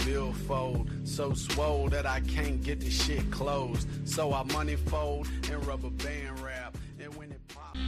billfold. So swole that I can't get the shit closed. So I money fold and rubber band wrap. And when it pops.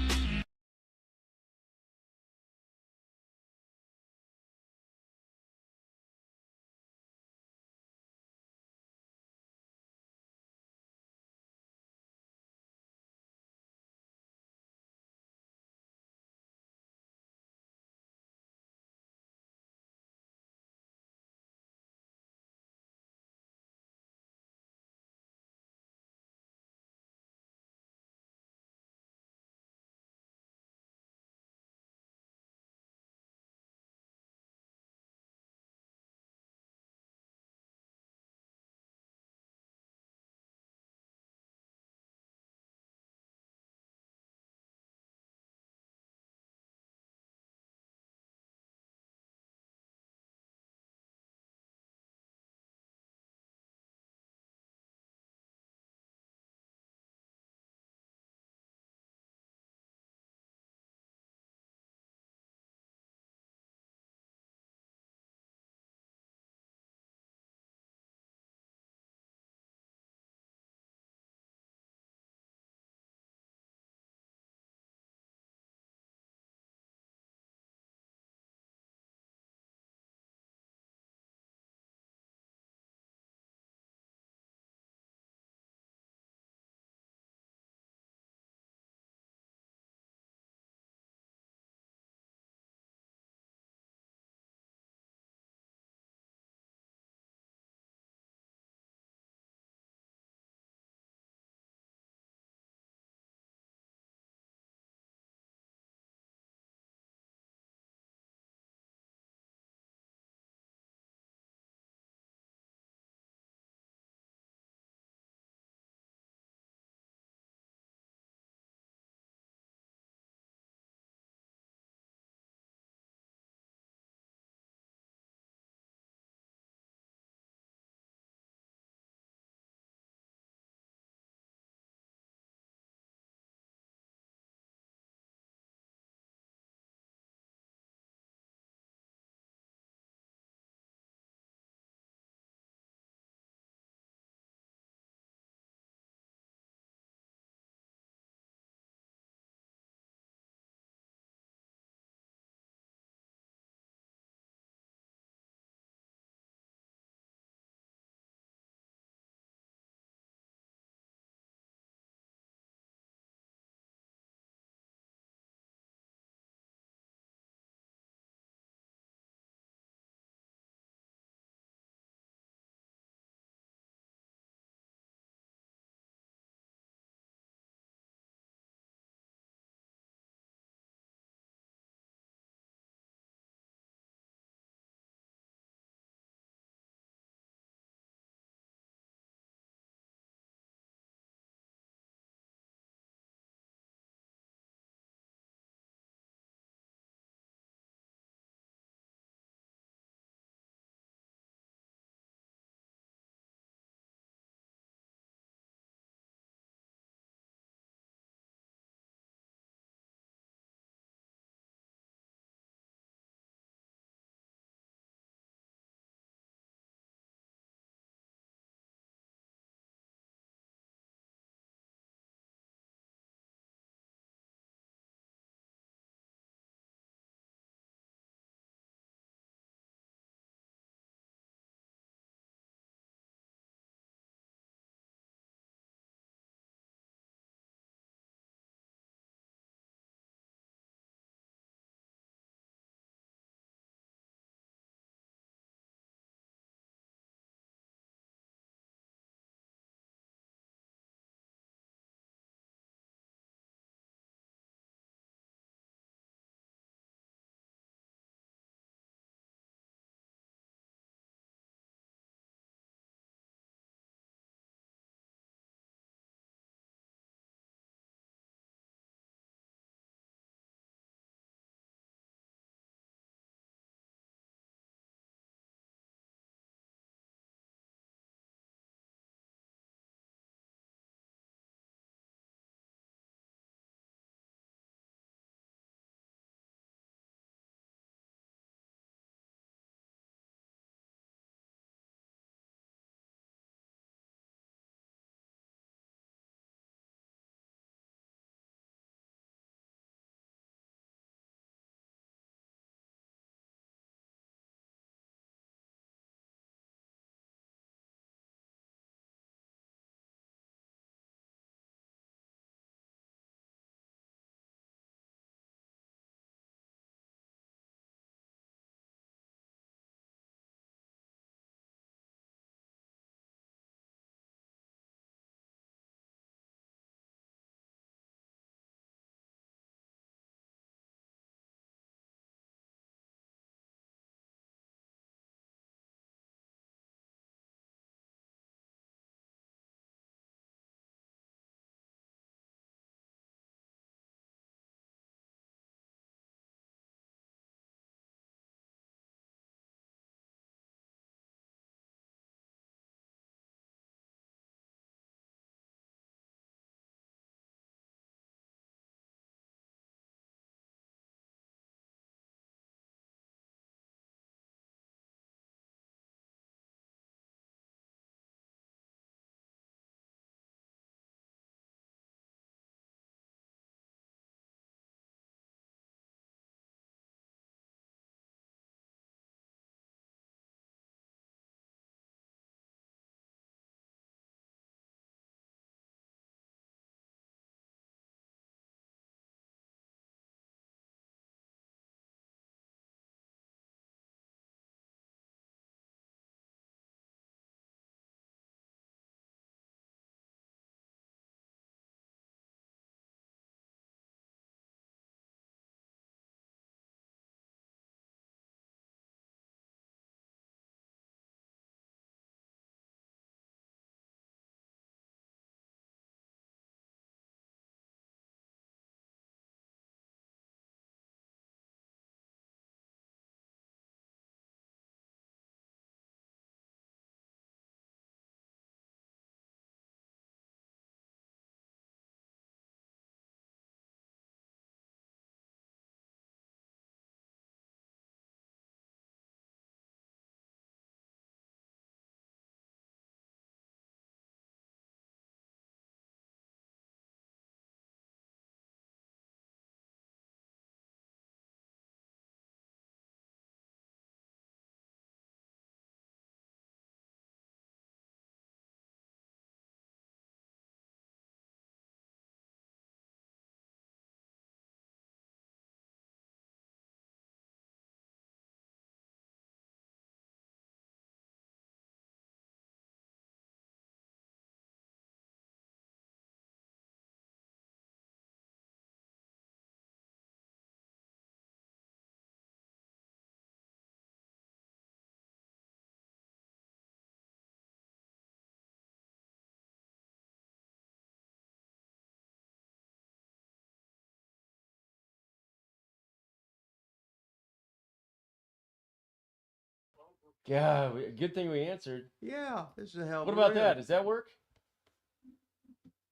Yeah, good thing we answered. Yeah, this is a hell of What a about rib. that? Does that work?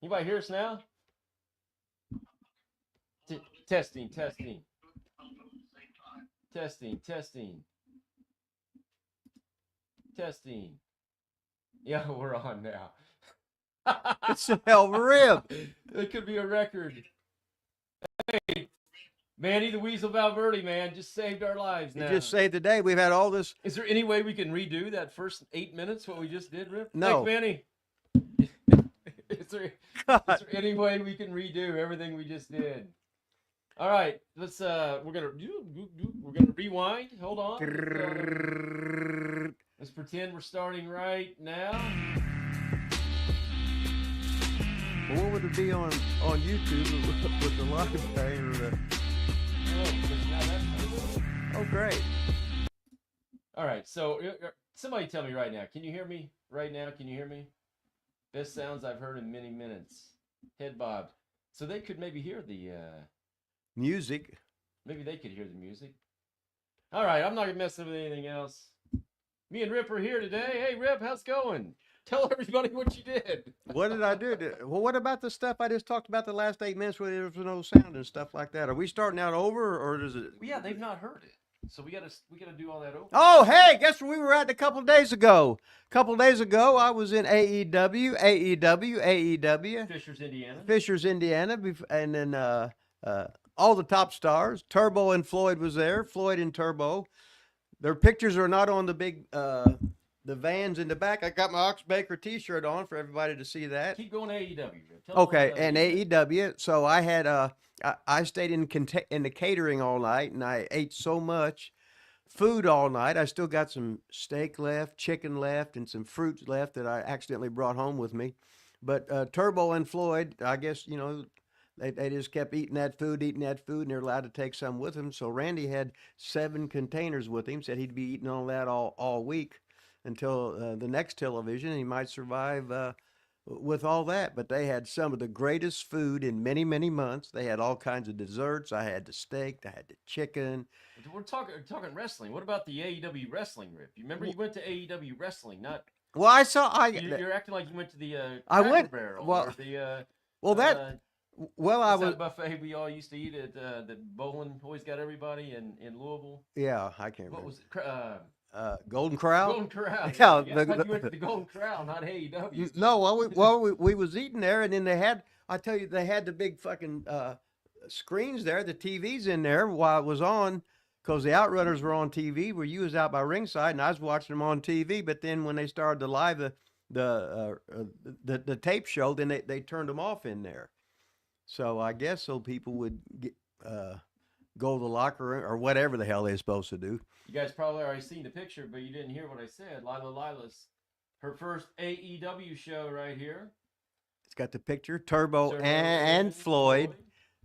Anybody hear us now? Testing, testing, testing, testing, testing. Yeah, we're on now. It's a hell of a rib. It could be a record. Hey, Manny the Weasel Valverde, man, just saved our lives You now. just saved the day. We've had all this. Is there any way we can redo that first 8 minutes, what we just did, Rip? No. Thanks, Manny. is there any way we can redo everything we just did? All right, let's we're gonna rewind. Hold on. Let's pretend we're starting right now. Well, what would it be on YouTube with the live play or the? Oh, great. All right, so somebody tell me right now. Can you hear me right now? Can you hear me? Best sounds I've heard in many minutes. Head bobbed. So they could maybe hear the music. Maybe they could hear the music. All right, I'm not gonna mess with anything else. Me and Rip are here today. Hey, Rip, how's it going? Tell everybody what you did. What did I do? Well, what about the stuff I just talked about the last 8 minutes where there was no sound and stuff like that? Are we starting out over or does it? Well, yeah, they've not heard it, so we gotta do all that over. Oh, hey, guess where we were at a couple days ago? A couple days ago, I was in AEW. Fishers, Indiana, and then all the top stars. Turbo and Floyd was there. Floyd and Turbo. Their pictures are not on the big the vans in the back. I got my Ox Baker T-shirt on for everybody to see that. Keep going to AEW. Okay, and AEW. So I had I stayed in the catering all night, and I ate so much food all night. I still got some steak left, chicken left, and some fruits left that I accidentally brought home with me. But Turbo and Floyd, I guess, you know, they just kept eating that food, and they're allowed to take some with them. So Randy had 7 containers with him, said he'd be eating all that all week until the next television. He might survive with all that. But they had some of the greatest food in many, many months. They had all kinds of desserts. I had the steak. I had the chicken. We're talking wrestling. What about the AEW wrestling, Rip? You remember you went to AEW wrestling, not... Well, I saw... You're acting like you went to the I went... Barrel well, or the... I was... that buffet we all used to eat at the bowling always got everybody in Louisville. Yeah, I can't remember. What was it? Golden Corral? Golden Corral. Yeah, you went to the Golden Corral, not AEW. No, we was eating there, and then they had, I tell you, they had the big fucking screens there, the TVs in there while it was on, because the Outrunners were on TV, where you was out by ringside, and I was watching them on TV. But then when they started the tape show, then they turned them off in there. So I guess so people would get, go to the locker room or whatever the hell they're supposed to do. You guys probably already seen the picture, but you didn't hear what I said. Lila's, her first AEW show right here. It's got the picture, Turbo and Floyd,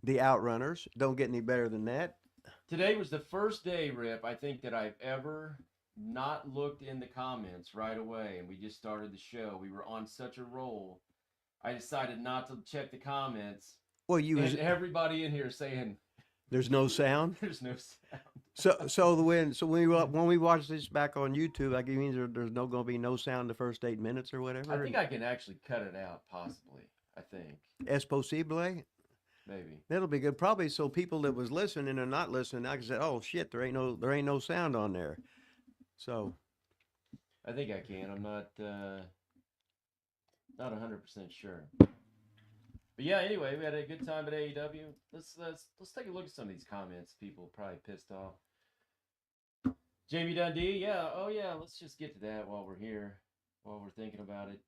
the Outrunners. Don't get any better than that. Today was the first day, Rip, I think that I've ever not looked in the comments right away, and we just started the show. We were on such a roll. I decided not to check the comments. Well, everybody in here saying there's no sound. There's no sound. So when we watch this back on YouTube, I mean there's no going to be no sound the first 8 minutes or whatever. I think I can actually cut it out, possibly. I think. Es posible. Maybe that'll be good. Probably so people that was listening or not listening, I can say, oh shit, there ain't no sound on there. So I think I can. I'm not 100% sure. But yeah, anyway, we had a good time at AEW. Let's take a look at some of these comments. People probably pissed off. Jamie Dundee, yeah, oh yeah, let's just get to that while we're here, while we're thinking about it.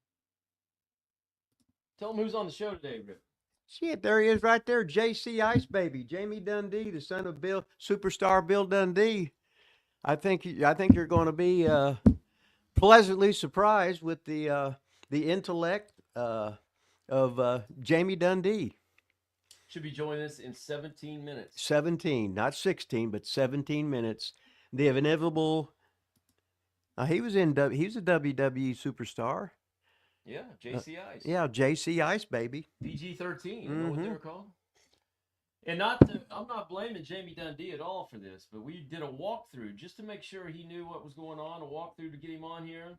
Tell them who's on the show today, Rip. Shit, there he is right there, JC Ice Baby, Jamie Dundee, the son of superstar Bill Dundee. I think you're going to be pleasantly surprised with the intellect of Jamie Dundee. Should be joining us in 17 minutes. 17, not 16, but 17 minutes. The inevitable. He was a WWE superstar. Yeah, JC Ice. Yeah, JC Ice, baby. PG-13, you know what they were called? And I'm not blaming Jamie Dundee at all for this, but we did a walkthrough just to make sure he knew what was going on. A walkthrough to get him on here,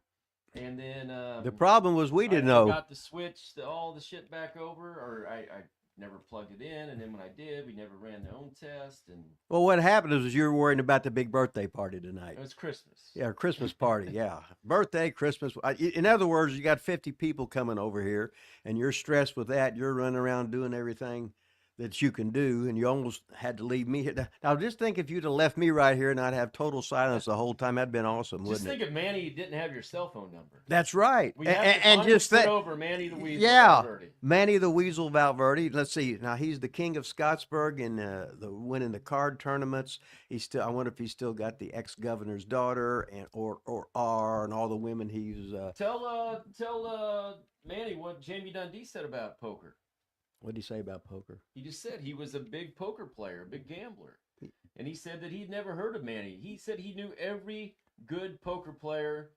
and then the problem was we didn't I know. got to switch all the shit back over, or I never plugged it in, and then when I did, we never ran the own test. And Well, what happened is you were worrying about the big birthday party tonight. it was Christmas. Yeah, Christmas party. Yeah, birthday, Christmas. In other words, you got 50 people coming over here, and you're stressed with that. You're running around doing everything that you can do, and you almost had to leave me here. Now, just think if you'd have left me right here and I'd have total silence the whole time, that'd been awesome, Just wouldn't think it? if Manny didn't have your cell phone number. That's right. We have to And finally just put think, over Manny the Weasel. yeah, Valverde. Manny the Weasel Valverde. Let's see. Now he's the king of Scottsburg and winning the card tournaments. I wonder if he's still got the ex-governor's daughter and or and all the women he's. Tell Manny what Jamie Dundee said about poker. What did he say about poker? He just said he was a big poker player, a big gambler. And he said that he'd never heard of Manny. He said he knew every good poker player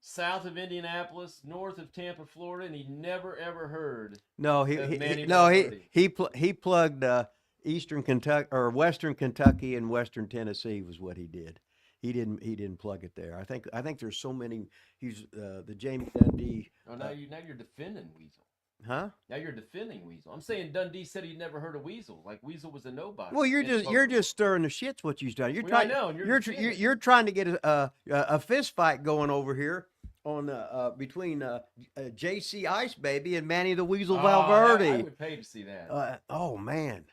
south of Indianapolis, north of Tampa, Florida, and he never ever heard. No, he plugged Eastern Kentucky or Western Kentucky and Western Tennessee was what he did. He didn't plug it there. I think there's so many. He's the Jamie Dundee. Oh, now you're defending Weasel. Huh? Now you're defending Weasel. I'm saying Dundee said he'd never heard of Weasel. Like Weasel was a nobody. Well, you're just stirring the shits. What you've done. I know. You're trying to get a fist fight going over here on between JC Ice Baby and Manny the Weasel Valverde. I would pay to see that. Oh man.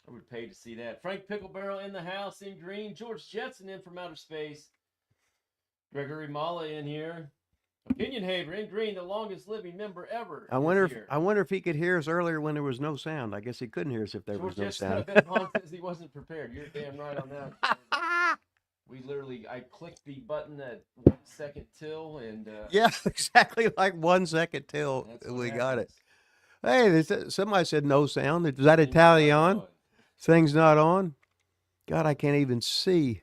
I would pay to see that. Frank Picklebarrel in the house in green. George Jetson in from outer space. Gregory Mala in here. Opinion Haver in green, the longest living member ever. I wonder if he could hear us earlier when there was no sound. I guess he couldn't hear us if there was no sound. I bet Vaughn says he wasn't prepared. You're damn right on that. I clicked the button at 1 second till, and yeah, exactly like 1 second till we got it. Hey, somebody said no sound. Is that Italian? Thing's not on. God, I can't even see.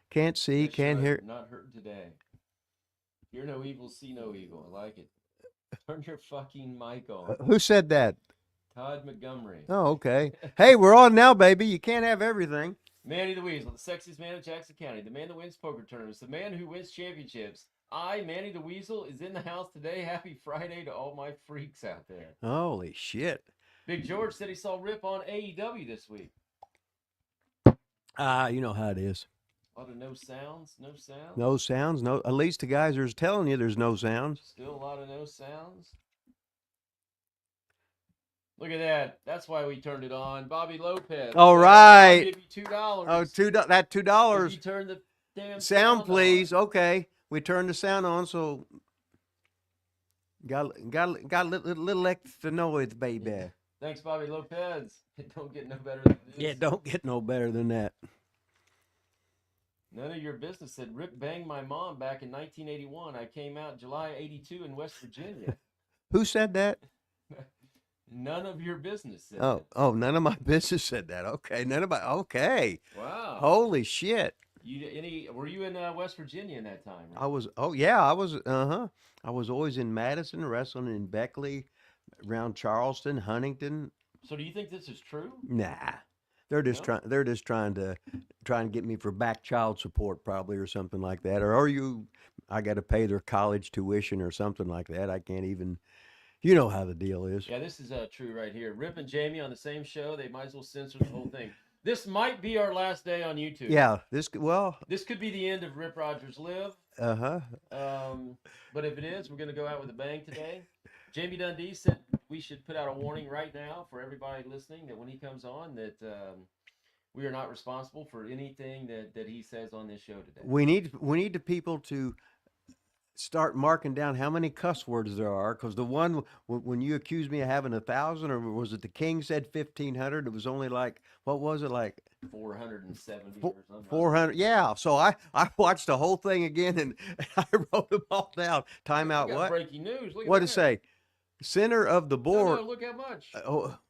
Can't see. Can't hear. Not heard today. Hear no evil, see no evil. I like it. Turn your fucking mic on. Who said that? Todd Montgomery. Oh, okay. Hey, we're on now, baby. You can't have everything. Manny the Weasel, the sexiest man of Jackson County, the man that wins poker tournaments, the man who wins championships. Manny the Weasel, is in the house today. Happy Friday to all my freaks out there. Holy shit. Big George said he saw Rip on AEW this week. You know how it is. A lot of no sounds. No sounds. No. At least the guys are telling you there's no sounds. Still a lot of no sounds. Look at that. That's why we turned it on. Bobby Lopez. All right. I'll give you $2. Oh, that $2. If you turn the damn sound, please. on. Okay. We turned the sound on, so got a little extra noise, baby. Yeah. Thanks, Bobby Lopez. It don't get no better than this. Yeah, don't get no better than that. None of your business said Rip banged my mom back in 1981. I came out July 82 in West Virginia. Who said that? None of your business said that. Oh, none of my business said that. Okay, okay. Wow. Holy shit. Were you in West Virginia in that time? Right? I was. Oh yeah, I was. I was always in Madison, wrestling in Beckley, around Charleston, Huntington. So do you think this is true? Nah. They're just trying to get me for back child support probably or something like that. I got to pay their college tuition or something like that. I can't even, you know how the deal is. Yeah, this is true right here. Rip and Jamie on the same show. They might as well censor the whole thing. This might be our last day on YouTube. Yeah, this could be the end of Rip Rogers Live. But if it is, we're going to go out with a bang today. Jamie Dundee said we should put out a warning right now for everybody listening that when he comes on that we are not responsible for anything that he says on this show today. We need the people to start marking down how many cuss words there are, because the one when you accused me of having 1,000, or was it the King said 1,500? It was only like, what was it, like 470 or something. 400, yeah. So I watched the whole thing again and I wrote them all down. Timeout. What? Breaking news. Look at what that. It say? Center of the board. No, look how much.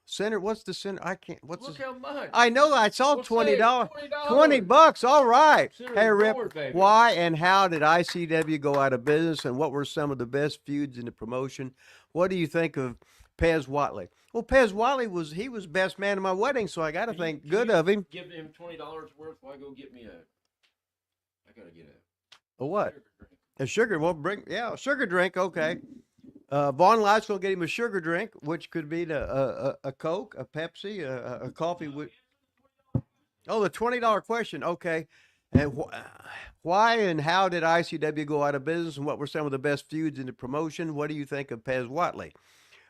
Center. What's the center? I can't. Look how much. I know. I saw $20. $20. $20. All right. Center Hey, Rip. board, baby. Why and how did ICW go out of business, and what were some of the best feuds in the promotion? What do you think of Pez Watley? Well, Pez Wally was best man at my wedding, so I got to think good of him. Give him $20 worth while I go get me I gotta get A what? sugar drink. A sugar. Well, a sugar drink. Okay. Vaughn Light's gonna get him a sugar drink, which could be a Coke, a Pepsi, a coffee with. Oh, the $20 question. Okay. And why and how did ICW go out of business, and what were some of the best feuds in the promotion? What do you think of Pez Watley?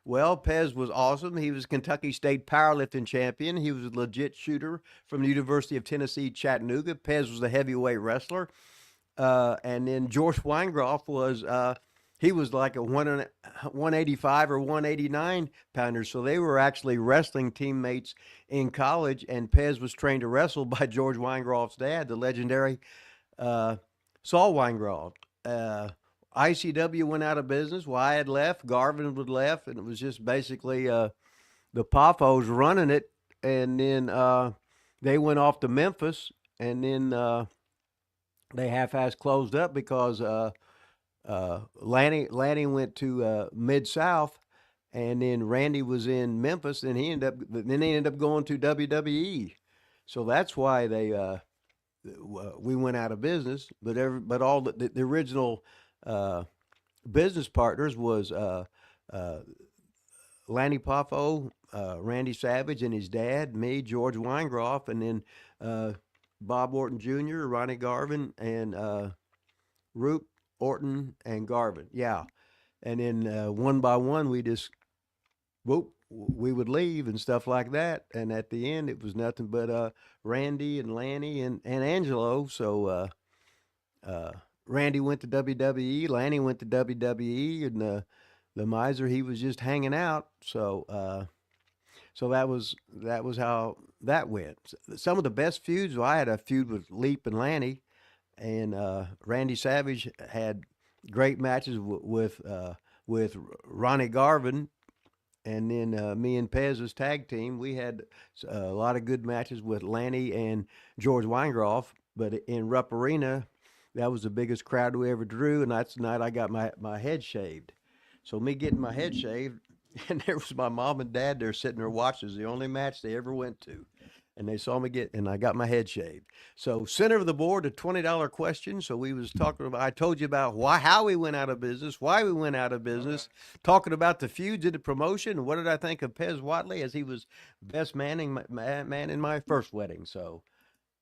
Well, Pez was awesome. He was Kentucky State powerlifting champion. He was a legit shooter from the University of Tennessee, Chattanooga. Pez was a heavyweight wrestler. And then George Weingroff was he was like a 185 or 189 pounder. So they were actually wrestling teammates in college, and Pez was trained to wrestle by George Weingroff's dad, the legendary Saul Weingroff. ICW went out of business. Wyatt left. Garvin was left, and it was just basically the Poffos running it. And then they went off to Memphis, and then they half-ass closed up because Lanny went to Mid-South, and then Randy was in Memphis, and they ended up going to WWE. So that's why we went out of business. But all the original business partners was Lanny Poffo, Randy Savage, and his dad, me, George Weingroff, and then Bob Orton Jr., Ronnie Garvin, and Roop, Orton, and Garvin. Yeah. And then one by one, we would leave and stuff like that. And at the end, it was nothing but Randy and Lanny and Angelo. So Randy went to WWE, Lanny went to WWE, and the miser, he was just hanging out. So so that was how that went. Some of the best feuds. Well, I had a feud with Leap and Lanny, and Randy Savage had great matches with Ronnie Garvin, and then me and Pez's tag team. We had a lot of good matches with Lanny and George Weingroff. But in Rupp Arena, that was the biggest crowd we ever drew, and that's the night I got my head shaved. So me getting my head shaved, and there was my mom and dad there sitting there watching. It was the only match they ever went to. And they saw me and I got my head shaved. So center of the board, a $20 question. So we was talking about, I told you about how we went out of business, why we went out of business, talking about the feuds in the promotion. And what did I think of Pez Watley, as he was best man in my first wedding. So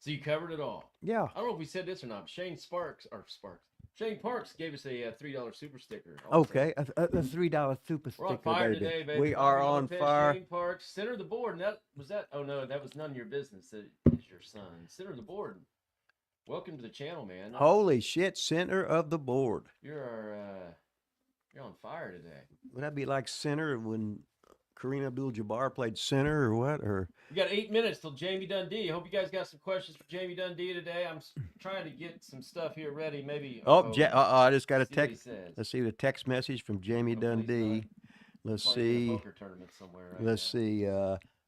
you covered it all. Yeah. I don't know if we said this or not. Shane Parks gave us a $3 super sticker. Also. Okay, a $3 super sticker. We're on fire today, baby. We are on fire. Shane Parks, center of the board. And oh no, that was none of your business. That is your son. Center of the board. Welcome to the channel, man. Holy shit, center of the board. You're on fire today. Would that be like center when Kareem Abdul-Jabbar played center or what? Or we got 8 minutes till Jamie Dundee. I hope you guys got some questions for Jamie Dundee today. I'm trying to get some stuff here ready. Maybe. I just got a text. Let's see the text message from Jamie Dundee. Let's see. Poker tournament somewhere. Right Let's see.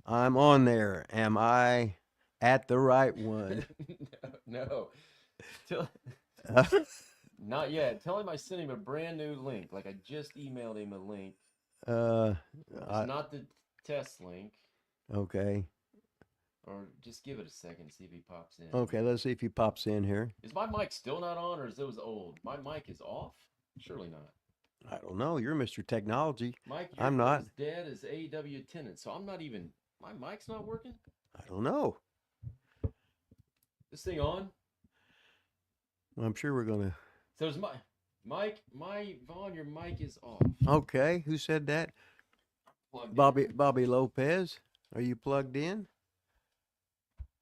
I'm on there. Am I at the right one? No. Not yet. Tell him I sent him a brand new link. Like I just emailed him a link. It's not the test link. Okay. Or just give it a second, see if he pops in. Okay, let's see if he pops in here. Is my mic still not on, or is it old? My mic is off? Surely not. I don't know. You're Mr. Technology. Mike, I'm not. As dead as AEW attendant, so I'm not even. My mic's not working. I don't know. This thing on? Well, I'm sure we're gonna. So is my Vaughn, your mic is off. Okay, who said that? Bobby Lopez. Are you plugged in?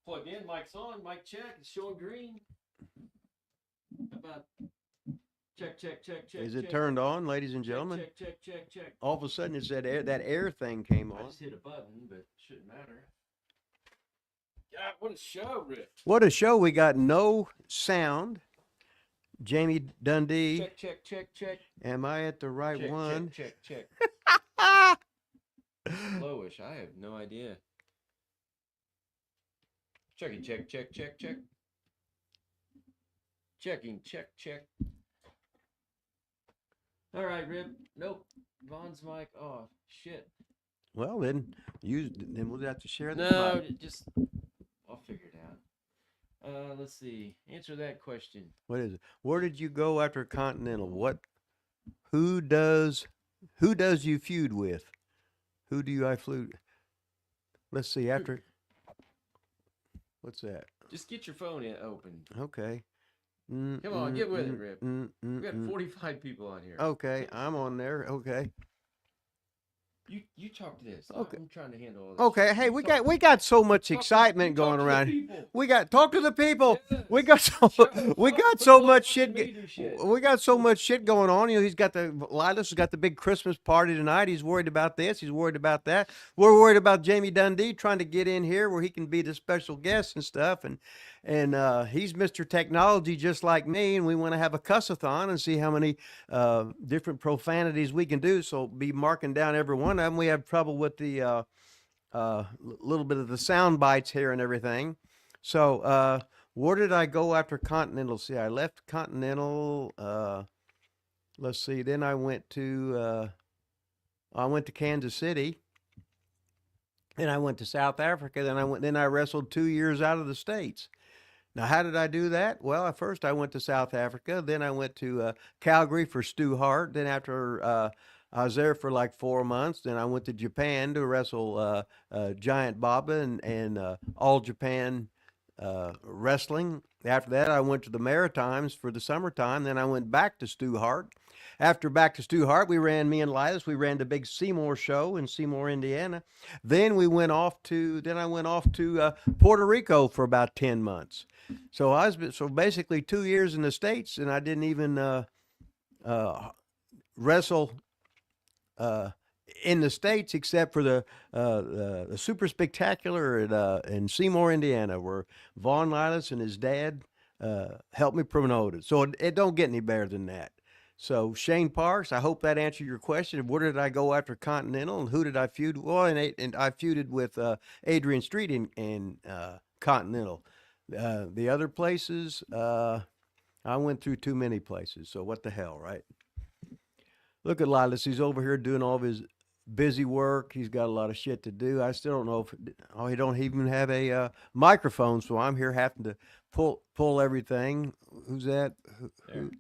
Plugged in, mic's on, mic check, it's showing green. How about check. Is it turned on, ladies and gentlemen? Check. All of a sudden, it's that air thing came on. I just hit a button, but it shouldn't matter. God, what a show, Rick. What a show. We got no sound. Jamie Dundee. Check. Am I at the right one? Check. Lowish, I have no idea. Checking, check. Checking, check. All right, Rip. Nope. Vaughn's mic off. Shit. Well, then we'll have to share the No, mic. just I'll figure it out. Let's see. Answer that question. What is it? Where did you go after Continental? Who does who does you feud with? Who do you I flew? Let's see. After what's that? Just get your phone open. Okay. Come on, get with it, Rip. We got 45 people on here. Okay, I'm on there. Okay. You talk to this. Okay. I'm trying to handle all this. Okay. shit. Hey, You we talk- got so much talk to- excitement you talk going to the around. people. We got talk to the people. Yes. We got so we got Quit so blowing much up shit. the meter shit. We got so much shit going on. You know, Lilas has got the big Christmas party tonight. He's worried about this. He's worried about that. We're worried about Jamie Dundee trying to get in here where he can be the special guest and stuff. And he's Mr. Technology just like me, and we want to have a cuss-a-thon and see how many different profanities we can do. So be marking down every one of them. We have trouble with the little bit of the sound bites here and everything. So where did I go after Continental? See, I left Continental. Let's see. Then I went to Kansas City. Then I went to South Africa. Then I wrestled 2 years out of the States. Now, how did I do that? Well, at first I went to South Africa. Then I went to Calgary for Stu Hart. Then after I was there for like 4 months. Then I went to Japan to wrestle Giant Baba and All Japan Wrestling. After that, I went to the Maritimes for the summertime. Then I went back to Stu Hart. After back to Stu Hart, me and Lilas, we ran the big Seymour show in Seymour, Indiana. Then I went off to Puerto Rico for about 10 months. So basically 2 years in the States, and I didn't even wrestle in the States except for the Super Spectacular in Seymour, Indiana, where Vaughn Lilas and his dad helped me promote it. So it don't get any better than that. So Shane Parks, I hope that answered your question. Where did I go after Continental, and who did I feud? Well, and I feuded with Adrian Street in Continental. The other places, I went through too many places. So what the hell, right? Look at Lilas. He's over here doing all of his busy work. He's got a lot of shit to do. I still don't know he don't even have a microphone. So I'm here having to pull everything. Who's that? Who?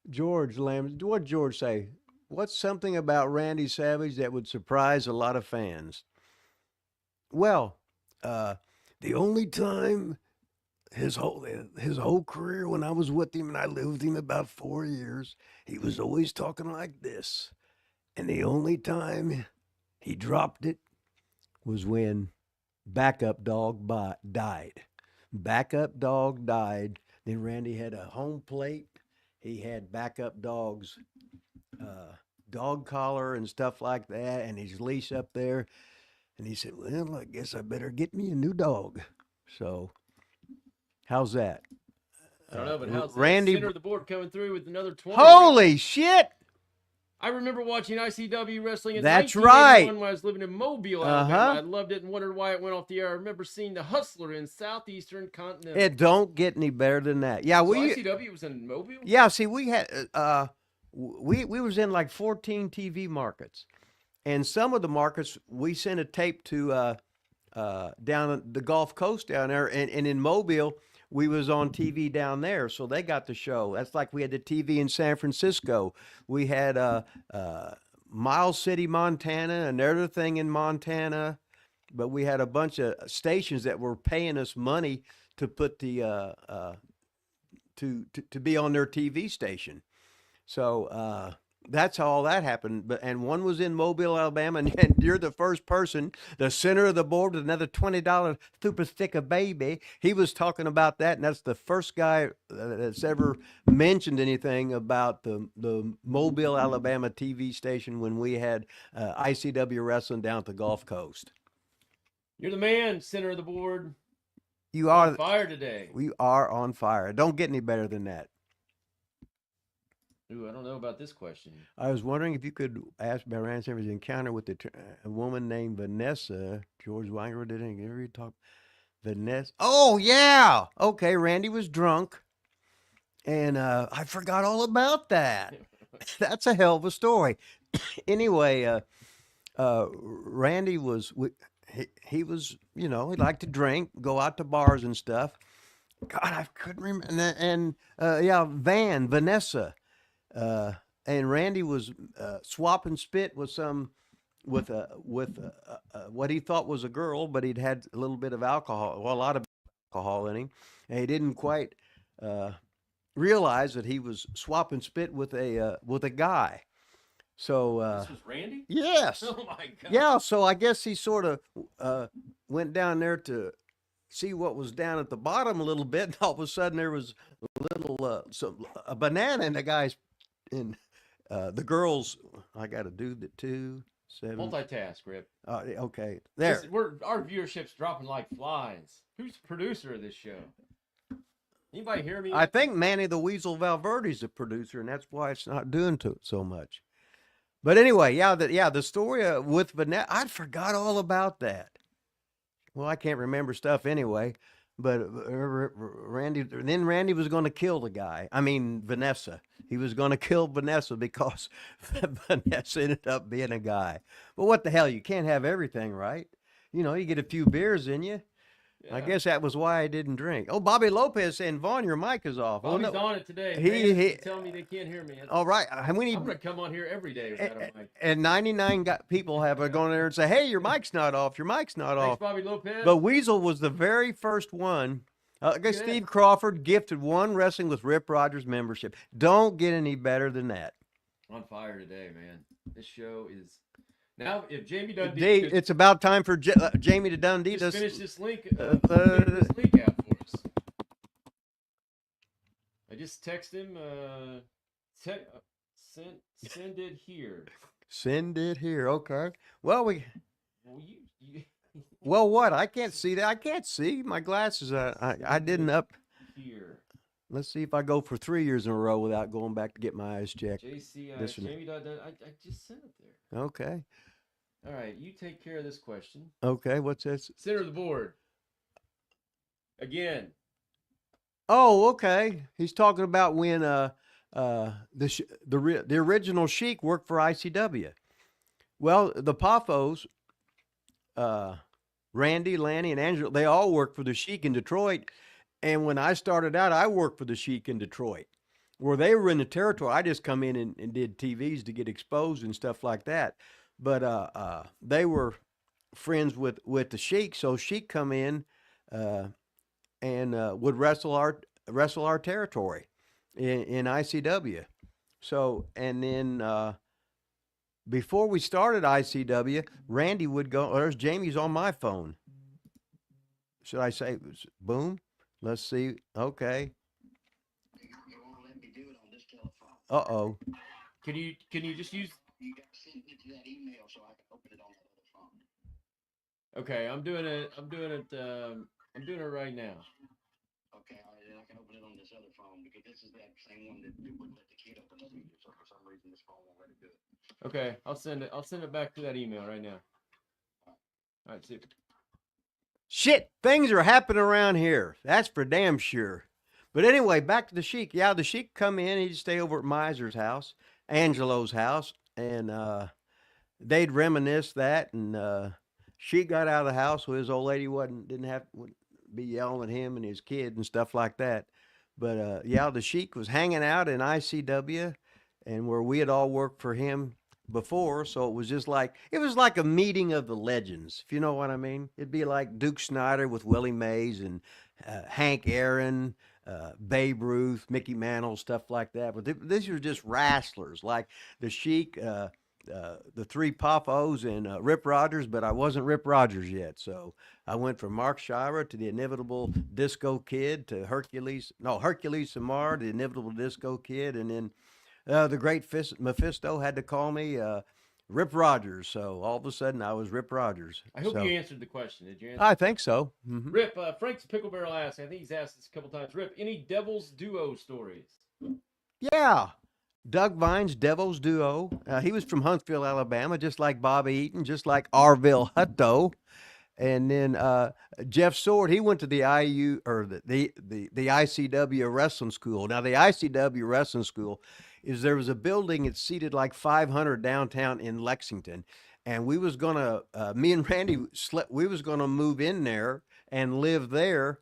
George Lamb. What'd George say? What's something about Randy Savage that would surprise a lot of fans? Well, the only time his whole career when I was with him and I lived with him about 4 years, he was always talking like this. And the only time he dropped it was when Backup Dog died. Backup Dog died. Then Randy had a home plate. He had Backup Dog's dog collar and stuff like that, and his leash up there. And he said, well, I guess I better get me a new dog. So, how's that? I don't know, but how's Randy the center of the board coming through with another 20? Holy shit! I remember watching ICW wrestling in That's 1981 right. when I was living in Mobile, Alabama. I loved it and wondered why it went off the air. I remember seeing the Hustler in Southeastern Continental. It don't get any better than that. Yeah, so ICW was in Mobile? Yeah, see, we had we was in like 14 TV markets. And some of the markets we sent a tape to down the Gulf Coast down there, and in Mobile we was on TV down there, so they got the show. That's like we had the TV in San Francisco. We had Miles City, Montana, another thing in Montana, but we had a bunch of stations that were paying us money to put the to be on their TV station. So that's how all that happened. And one was in Mobile, Alabama, and you're the first person, the center of the board with another $20 super stick of baby. He was talking about that, and that's the first guy that's ever mentioned anything about the Mobile, Alabama TV station when we had ICW wrestling down at the Gulf Coast. You're the man, center of the board. You are on fire today. We are on fire. Don't get any better than that. Ooh, I don't know about this question. I was wondering if you could ask about Randy Savage's encounter with a woman named Vanessa. George Wenger didn't ever talk. Vanessa. Oh, yeah. Okay, Randy was drunk. And I forgot all about that. That's a hell of a story. Anyway, Randy was he was, you know, he liked to drink, go out to bars and stuff. God, I couldn't remember. Yeah, Vanessa, uh, and Randy was swapping spit with what he thought was a girl, but he'd had a little bit of alcohol, well, a lot of alcohol in him, and he didn't quite uh, realize that he was swapping spit with a guy. So This was Randy? yes, Oh my God. yeah. So I guess he sort of went down there to see what was down at the bottom a little bit, and all of a sudden there was a banana in the guy's in the girls. I got to do the 2 7. Multitask, Rip. Okay, there. Our viewership's dropping like flies. Who's the producer of this show? Anybody hear me? I think Manny the Weasel Valverde's the producer, and that's why it's not doing to it so much. But anyway, the story with Vanessa, I forgot all about that. Well, I can't remember stuff anyway. But Randy was going to kill the guy. I mean, Vanessa. He was going to kill Vanessa because Vanessa ended up being a guy. But what the hell? You can't have everything, right? You know, you get a few beers in you. I guess that was why I didn't drink. Oh, Bobby Lopez saying, Vaughn, your mic is off. Bobby's on it today. He tell me they can't hear me. All right. I'm going to come on here every day without a mic. And 99 people have gone there and say, hey, your mic's not off. Your mic's not off. Thanks, Bobby Lopez. But Weasel was the very first one. I guess Steve Crawford gifted one Wrestling with Rip Rogers membership. Don't get any better than that. On fire today, man. This show is... Now, if Jamie Dundee... It's about time for Jamie to Dundee to finish this link, finish this link out for us. I just text him, send it here. Send it here, okay. Well, you well, what? I can't see that. I can't see. My glasses, I didn't up... Here. Let's see if I go for 3 years in a row without going back to get my eyes checked. JC, Jamie Dundee, I just sent it there. Okay. All right, you take care of this question. Okay, what's this? Center of the board. Again. Oh, okay. He's talking about when the original Sheik worked for ICW. Well, the Poffos, Randy, Lanny, and Angelo, they all worked for the Sheik in Detroit. And when I started out, I worked for the Sheik in Detroit. Where they were in the territory, I just come in and did TVs to get exposed and stuff like that. But they were friends with the Sheik, so Sheik come in and would wrestle our territory in ICW. So and then before we started ICW, Randy would go. Oh, there's Jamie's on my phone. Should I say boom? Let's see. Okay. Uh-oh. Can you just use? You got to send it to that email so I can open it on that other phone. Okay, I'm doing it right now. Okay, all right, then I can open it on this other phone because this is that same one that wouldn't let the kid open it. So for some reason this phone won't let it do it. Okay, I'll send it back to that email right now. All right, see. Shit, things are happening around here. That's for damn sure. But anyway, back to the Sheik. Yeah, the Sheik come in. He'd stay over at Miser's house, Angelo's house, and they'd reminisce that. And Sheik got out of the house, so his old lady wouldn't be yelling at him and his kid and stuff like that. But yeah, the Sheik was hanging out in ICW, and where we had all worked for him before, so it was like a meeting of the legends, if you know what I mean. It'd be like Duke Snyder with Willie Mays and Hank Aaron, Babe Ruth, Mickey Mantle, stuff like that. But these are just wrestlers, like the Sheik, the three Poffos, and Rip Rogers. But I wasn't Rip Rogers yet, so I went from Mark Shira to the Inevitable Disco Kid to Hercules Samar, the Inevitable Disco Kid, and then the great Mephisto had to call me Rip Rogers. So all of a sudden I was Rip Rogers. I hope you answered the question. Did you answer? I think so. Mm-hmm. Rip, Frank's Pickle Barrel asks, I think he's asked this a couple times. Rip, any Devil's Duo stories? Yeah. Doug Vine's Devil's Duo. He was from Huntsville, Alabama, just like Bobby Eaton, just like Arville Hutto. And then Jeff Sword, he went to the IU or the ICW wrestling school. Now the ICW wrestling school there was a building, it seated like 500 downtown in Lexington. and we was gonna me and Randy we was gonna move in there and live there,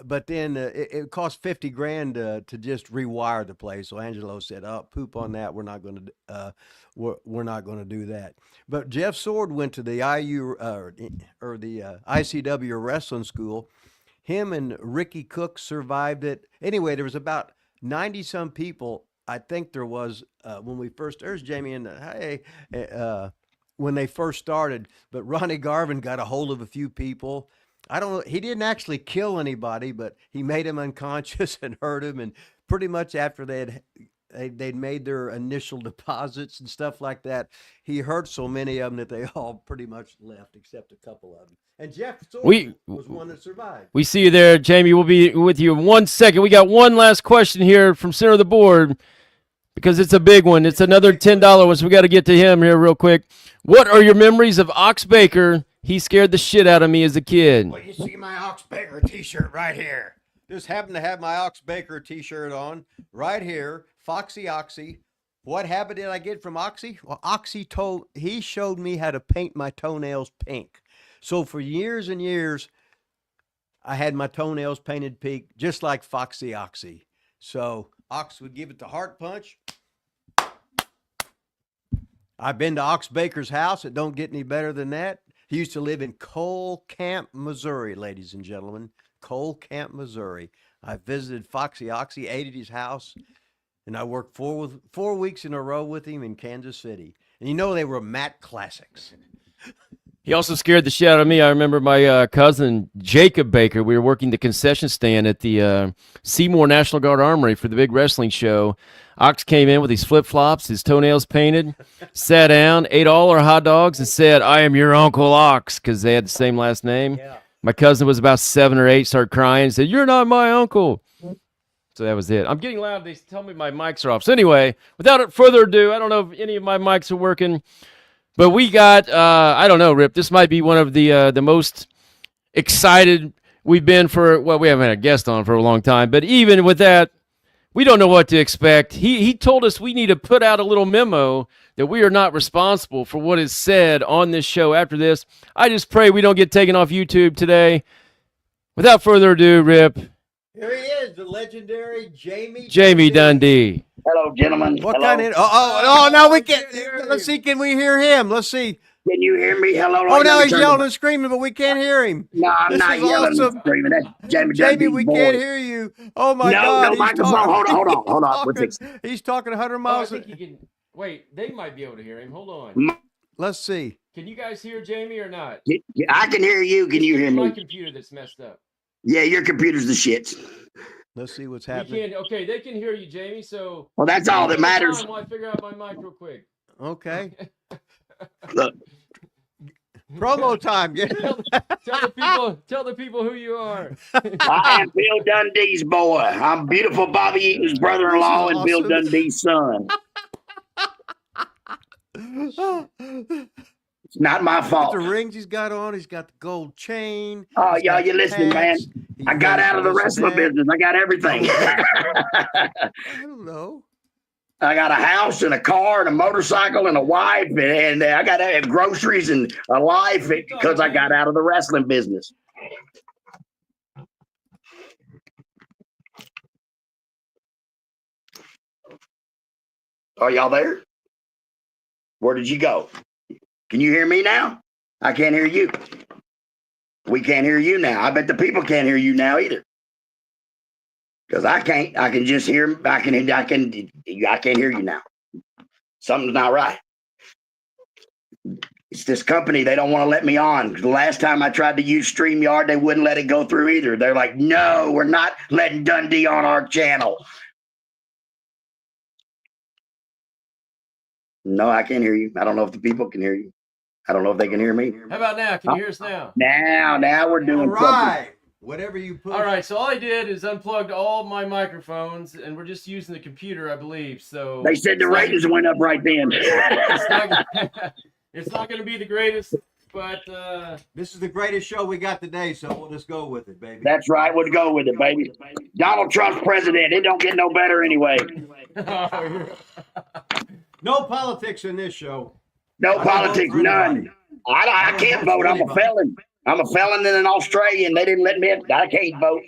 but then it cost 50 grand to just rewire the place. So Angelo said, "Oh, poop on that. We're not going to we're not going to do that." But Jeff Sword went to the IU or the ICW wrestling school. Him and Ricky Cook survived it. Anyway, there was about 90 some people. I think there was when we first. There's Jamie and hey. When they first started, but Ronnie Garvin got a hold of a few people. I don't know. He didn't actually kill anybody, but he made him unconscious and hurt him. And pretty much after they'd made their initial deposits and stuff like that, he hurt so many of them that they all pretty much left, except a couple of them. And Jeff Sword was one that survived. We see you there, Jamie. We'll be with you in 1 second. We got one last question here from center of the board because it's a big one. It's another $10 one, so we got to get to him here real quick. What are your memories of Ox Baker? He scared the shit out of me as a kid. Well, you see my Ox Baker t-shirt right here. Just happen to have my Ox Baker t-shirt on right here. Foxy Oxy. What habit did I get from Oxy? Well, Oxy he showed me how to paint my toenails pink. So for years and years, I had my toenails painted pink, just like Foxy Oxy. So Ox would give it the heart punch. I've been to Ox Baker's house. It don't get any better than that. He used to live in Cole Camp, Missouri, ladies and gentlemen. Cole Camp, Missouri. I visited Foxy Oxy, ate at his house, and I worked 4 weeks in a row with him in Kansas City. And you know they were Matt classics. He also scared the shit out of me. I remember my cousin, Jacob Baker. We were working the concession stand at the Seymour National Guard Armory for the big wrestling show. Ox came in with his flip-flops, his toenails painted, sat down, ate all our hot dogs, and said, "I am your Uncle Ox," because they had the same last name. Yeah. My cousin was about 7 or 8, started crying, and said, "You're not my uncle." So that was it. I'm getting loud. They tell me my mics are off. So anyway, without further ado, I don't know if any of my mics are working. But we got, I don't know, Rip, this might be one of the most excited we've been for, well, we haven't had a guest on for a long time, but even with that, we don't know what to expect. He told us we need to put out a little memo that we are not responsible for what is said on this show after this. I just pray we don't get taken off YouTube today. Without further ado, Rip. Here he is, the legendary Jamie Dundee. Hello, gentlemen. What Hello. kind of? Oh, now we can. Let's see. Can we hear him? Let's see. Can you hear me? Hello. Oh, now he's yelling and screaming, but we can't hear him. No, I'm not yelling and screaming. That's Jamie. Jamie, we can't hear you. Oh my God! No microphone. Hold on. He's talking 100 miles. I think he can. Wait, they might be able to hear him. Hold on. Let's see. Can you guys hear Jamie or not? I can hear you. Can you hear me? My computer that's messed up. Yeah, your computer's the shit. Let's see what's happening. Okay, they can hear you, Jamie. So well, that's all that matters. While I figure out my mic real quick. Okay. Look. Promo time. Tell the people who you are. I am Bill Dundee's boy. I'm beautiful Bobby Eaton's brother-in-law and Bill Dundee's son. It's not my fault. The rings he's got on. He's got the gold chain. Oh, y'all, you listening, man? I got out of the wrestling business. I got everything. I don't know. I got a house and a car and a motorcycle and a wife, and I got groceries and a life because I got out of the wrestling business. Are y'all there? Where did you go? Can you hear me now? I can't hear you. We can't hear you now. I bet the people can't hear you now either. Because I can't. I can just hear. I can't hear you now. Something's not right. It's this company. They don't want to let me on. The last time I tried to use StreamYard, they wouldn't let it go through either. They're like, "No, we're not letting Dundee on our channel." No, I can't hear you. I don't know if the people can hear you. I don't know if they can hear me. How about now? Can you hear us now? Now we're doing something. Whatever you put. All right, so all I did is unplugged all my microphones, and we're just using the computer, I believe. So they said the ratings went up right then. It's not going to be the greatest, but this is the greatest show we got today, so we'll just go with it, baby. That's right. We'll go with it, baby. Donald Trump's president. It don't get no better anyway. No politics in this show. No I don't vote politics, for anybody. none. I can't vote. I'm a felon. I'm a felon in an Australian. They didn't let me in. I can't vote.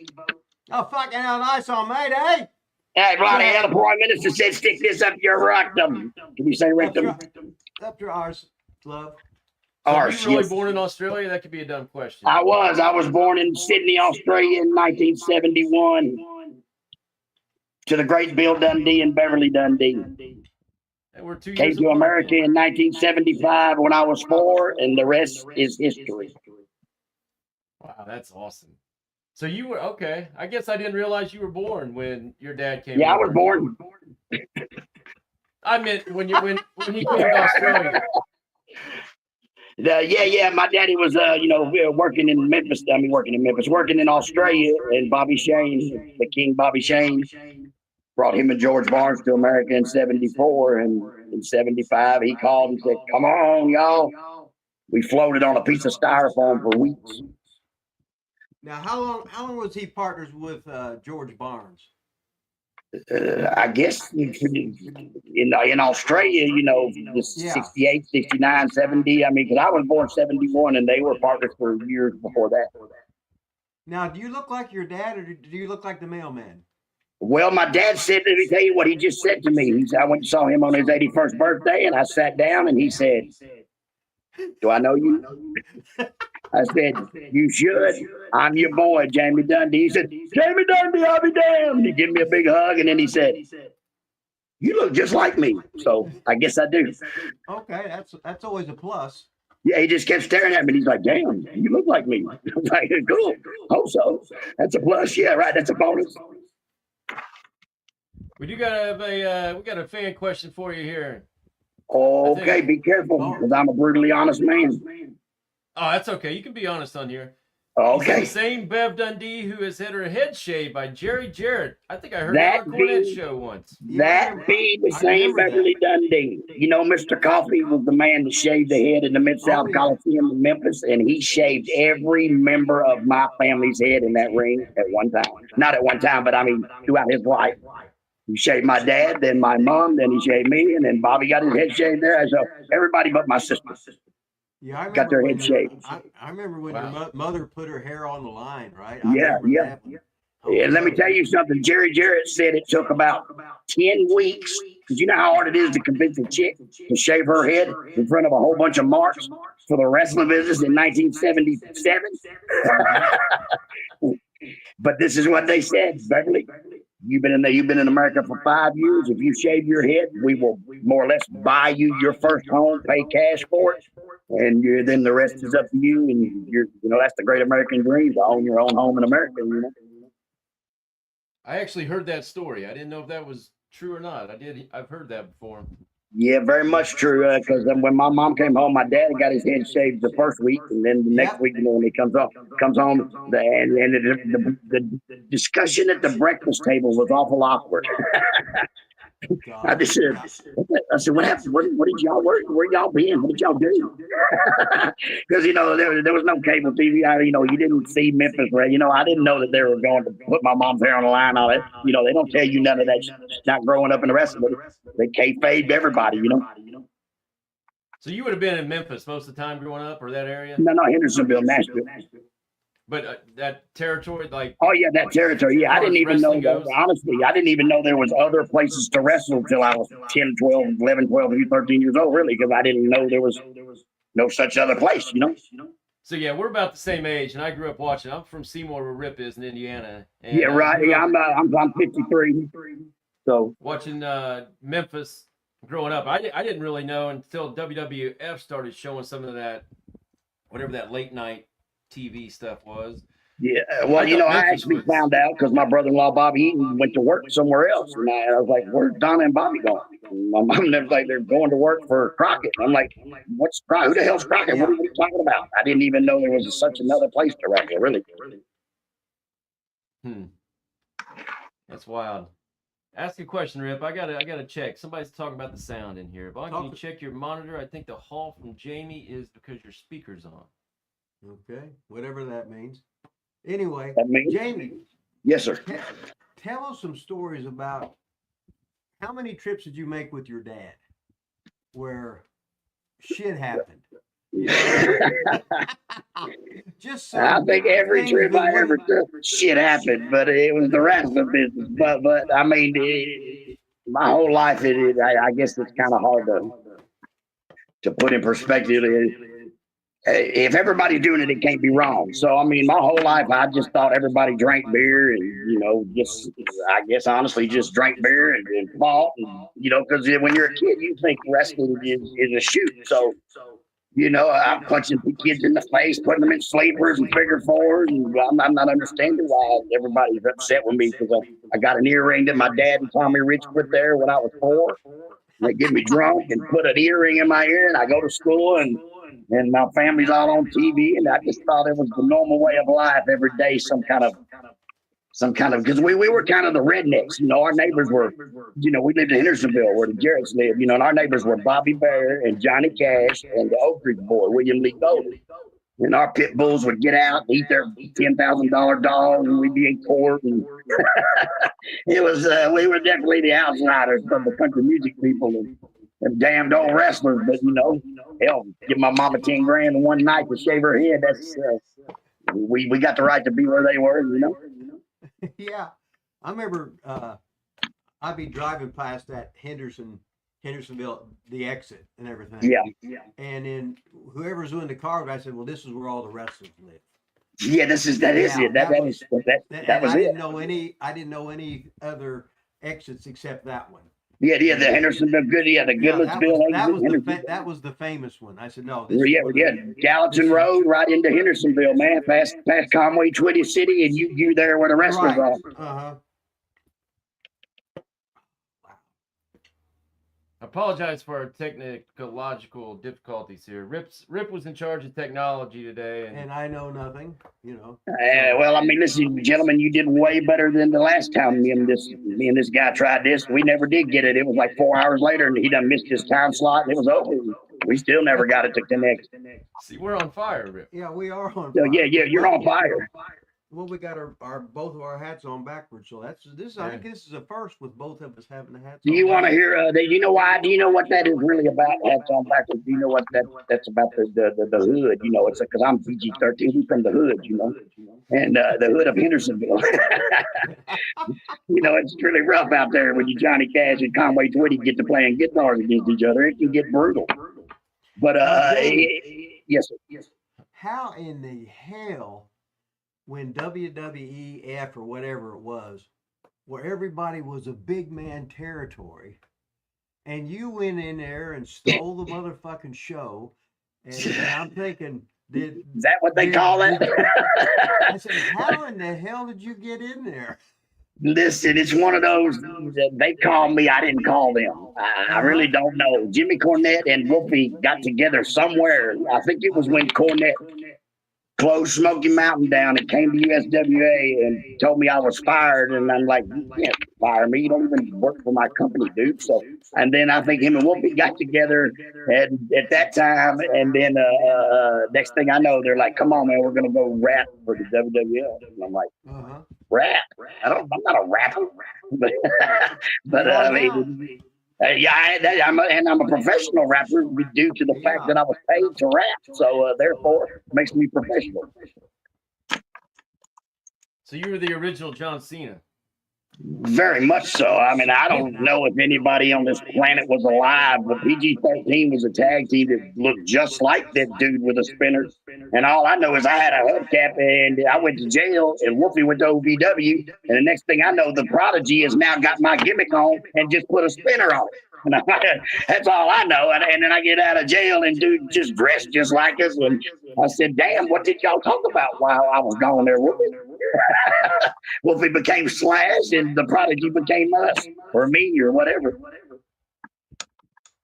Oh, fucking hell, nice on, mate, eh? Hey, bloody hell, the Prime Minister said stick this up your rectum. Can you say rectum? Up your arse, love. So were Arse, you really yes. born in Australia? That could be a dumb question. I was born in Sydney, Australia in 1971 to the great Bill Dundee and Beverly Dundee. And we're 2 Came years to apart. America in 1975 when I was 4, and the rest is history. Wow, that's awesome. So you were okay. I guess I didn't realize you were born when your dad came. Yeah, I over. was born. I meant when he came to Australia. Yeah. My daddy was, working in Memphis. Working in Australia. And Bobby Shane, the King Bobby Shane, brought him and George Barnes to America in 74. And in 75, he called and said, "Come on, y'all." We floated on a piece of styrofoam for weeks. Now, how long was he partners with George Barnes? I guess in Australia, 68, 69, 70. I mean, because I was born 71 and they were partners for years before that. Now, do you look like your dad or do you look like the mailman? Well, my dad said, let me tell you what he just said to me. He said, I went and saw him on his 81st birthday and I sat down and he said, "Do I know you?" I said, "You should. I'm your boy, Jamie Dundee." He said, "Jamie Dundee, I'll be damned." He gave me a big hug and then he said, "You look just like me." So I guess I do. Okay, that's always a plus. Yeah, he just kept staring at me. And he's like, "Damn, you look like me." I'm like, "Cool. Hope so. That's a plus. Yeah, right. That's a bonus." We do got we got a fan question for you here. Okay, be careful because I'm a brutally honest man. Oh, that's okay. You can be honest on here. He said Okay. the same Bev Dundee who has had her head shaved by Jerry Jarrett. I think I heard That that on Cornette be- show once. That be the same Beverly Dundee. You know, Mr. Coffee was the man that shaved the head in the Mid-South Coliseum in Memphis, and he shaved every member of my family's head in that ring at one time. Not at one time, but I mean, throughout his life. He shaved my dad, then my mom, then he shaved me, and then Bobby got his head shaved there. So everybody but my sister. Yeah, I got their head shaved. I remember when your mother put her hair on the line, right? Yeah. Yeah, let me tell you something. Jerry Jarrett said it took about 10 weeks. Because you know how hard it is to convince a chick to shave her head in front of a whole bunch of marks for the wrestling business in 1977? But this is what they said, Beverly. You've been in America for 5 years. If you shave your head, we will more or less buy you your first home, pay cash for it, and then the rest is up to you. And that's the great American dream, to own your own home in America. I actually heard that story. I didn't know if that was true or not. I've heard that before. Yeah, very much true. Because when my mom came home, my dad got his head shaved the first week, and then the next week, when he comes home, the discussion at the breakfast table was awful awkward. I just said, "What happened? Where did y'all work? Where y'all been? What did y'all do?" Because there was no cable TV. You didn't see Memphis, right? I didn't know that they were going to put my mom's hair on the line. All that. They don't tell you none of that. Not growing up in the rest of it. They kayfabed everybody. So you would have been in Memphis most of the time growing up, or that area? No, Hendersonville, Nashville. But that territory, like... Oh, yeah, that territory. Yeah, I didn't even know that. Honestly, I didn't even know there was other places to wrestle until I was 10, 12, 11, 12, 13 years old, really, because I didn't know there was no such other place, So, yeah, we're about the same age, and I grew up watching. I'm from Seymour, where Rip is in Indiana. And yeah, right. Yeah, I'm 53. So watching Memphis growing up, I didn't really know until WWF started showing some of that, whatever that late night TV stuff was. Yeah, well, I actually found out because my brother-in-law Bobby Eaton went to work somewhere else, and I was like, "Where's Donna and Bobby going?" And my mom was like, "They're going to work for Crockett." And I'm like, "What's Crockett? Who the hell's Crockett? What are you talking about?" I didn't even know there was such another place to wrestle, really. That's wild. Ask a question, Rip. I gotta check. Somebody's talking about the sound in here. Vaughn, can you check your monitor? I think the hall from Jamie is because your speaker's on. Okay, whatever that means. Anyway, Jamie. Yes, sir. Tell us some stories about how many trips did you make with your dad where shit happened. You know? Just some I think every things trip we I ever wouldn't. took, shit happened, but it was the wrestling business. But I mean, my whole life, I guess it's kind of hard to put in perspective. If everybody's doing it, it can't be wrong. So I mean, my whole life, I just thought everybody drank beer and just I guess honestly, just drank beer and fought, and because when you're a kid, you think wrestling is a shoot. So I'm punching kids in the face, putting them in sleepers and figure fours, and I'm not understanding why everybody's upset with me because I got an earring that my dad and Tommy Rich put there when I was 4. They get me drunk and put an earring in my ear, and I go to school, and my family's all on TV, and I just thought it was the normal way of life every day. Some kind of because we were kind of the rednecks. Our neighbors were, we lived in Hendersonville where the Jarretts lived. And our neighbors were Bobby Bear and Johnny Cash and the Oak Ridge Boy, William Lee Golden. And our pit bulls would get out and eat their $10,000 dogs, and we'd be in court. And it was we were definitely the outsiders from the country music people and damned old wrestlers. But hell, give my mama 10 grand in one night to shave her head. That's we got the right to be where they were. Yeah, I remember I'd be driving past that Hendersonville, the exit and everything. Yeah. And then whoever's in the car, I said, "Well, this is where all the wrestlers live." Yeah, that is it. That was I it. I didn't know any other exits except that one. Yeah, the Hendersonville, the Goodlettsville exit. That was the famous one. I said, "No, Gallatin Road right into Hendersonville, man, past Conway, Twitty City, and you there where the wrestlers are." Uh-huh. I apologize for our technological difficulties here. Rip was in charge of technology today, and I know nothing. Well, I mean, listen, gentlemen, you did way better than the last time me and this guy tried this. We never did get it. It was like 4 hours later, and he done missed his time slot, and it was over. We still never got it to connect. See, we're on fire, Rip. Yeah, we are on fire. So, yeah, you're on fire. Well, we got our both of our hats on backwards, so this. I think this is a first with both of us having the hats. Do you want to hear? You know why? Do you know what that is really about? Hats on backwards. Do you know what that's about? The hood. It's because I'm PG-13. We from the hood. And the hood of Hendersonville. It's really rough out there when you Johnny Cash and Conway Twitty get to playing guitars against each other. It can get brutal. But yes, sir. How in the hell? When WWEF or whatever it was, where everybody was a big man territory, and you went in there and stole the motherfucking show, and I'm thinking, is that what they call it? I said, how in the hell did you get in there? Listen, it's one of those that they call me. I didn't call them. I really don't know. Jimmy Cornette and Wolfie got together somewhere. I think it was when Cornette closed Smoky Mountain down and came to USWA and told me I was fired. And I'm like, you can't fire me. You don't even work for my company, dude. So, and then I think him and Wolfie got together at that time. And then next thing I know, they're like, come on, man, we're going to go rap for the WWF. And I'm like, rap? I'm not a rapper. but I mean... I'm a professional rapper due to the fact that I was paid to rap. So therefore, it makes me professional. So you were the original John Cena. Very much so. I mean, I don't know if anybody on this planet was alive, but PG-13 was a tag team that looked just like that dude with a spinner. And all I know is I had a hubcap and I went to jail and Wolfie went to OVW. And the next thing I know, the Prodigy has now got my gimmick on and just put a spinner on it. And that's all I know. And then I get out of jail and dude just dressed just like us. And I said, damn, what did y'all talk about while I was gone there, Wolfie? Wolfie became Slash and the Prodigy became us or me or whatever.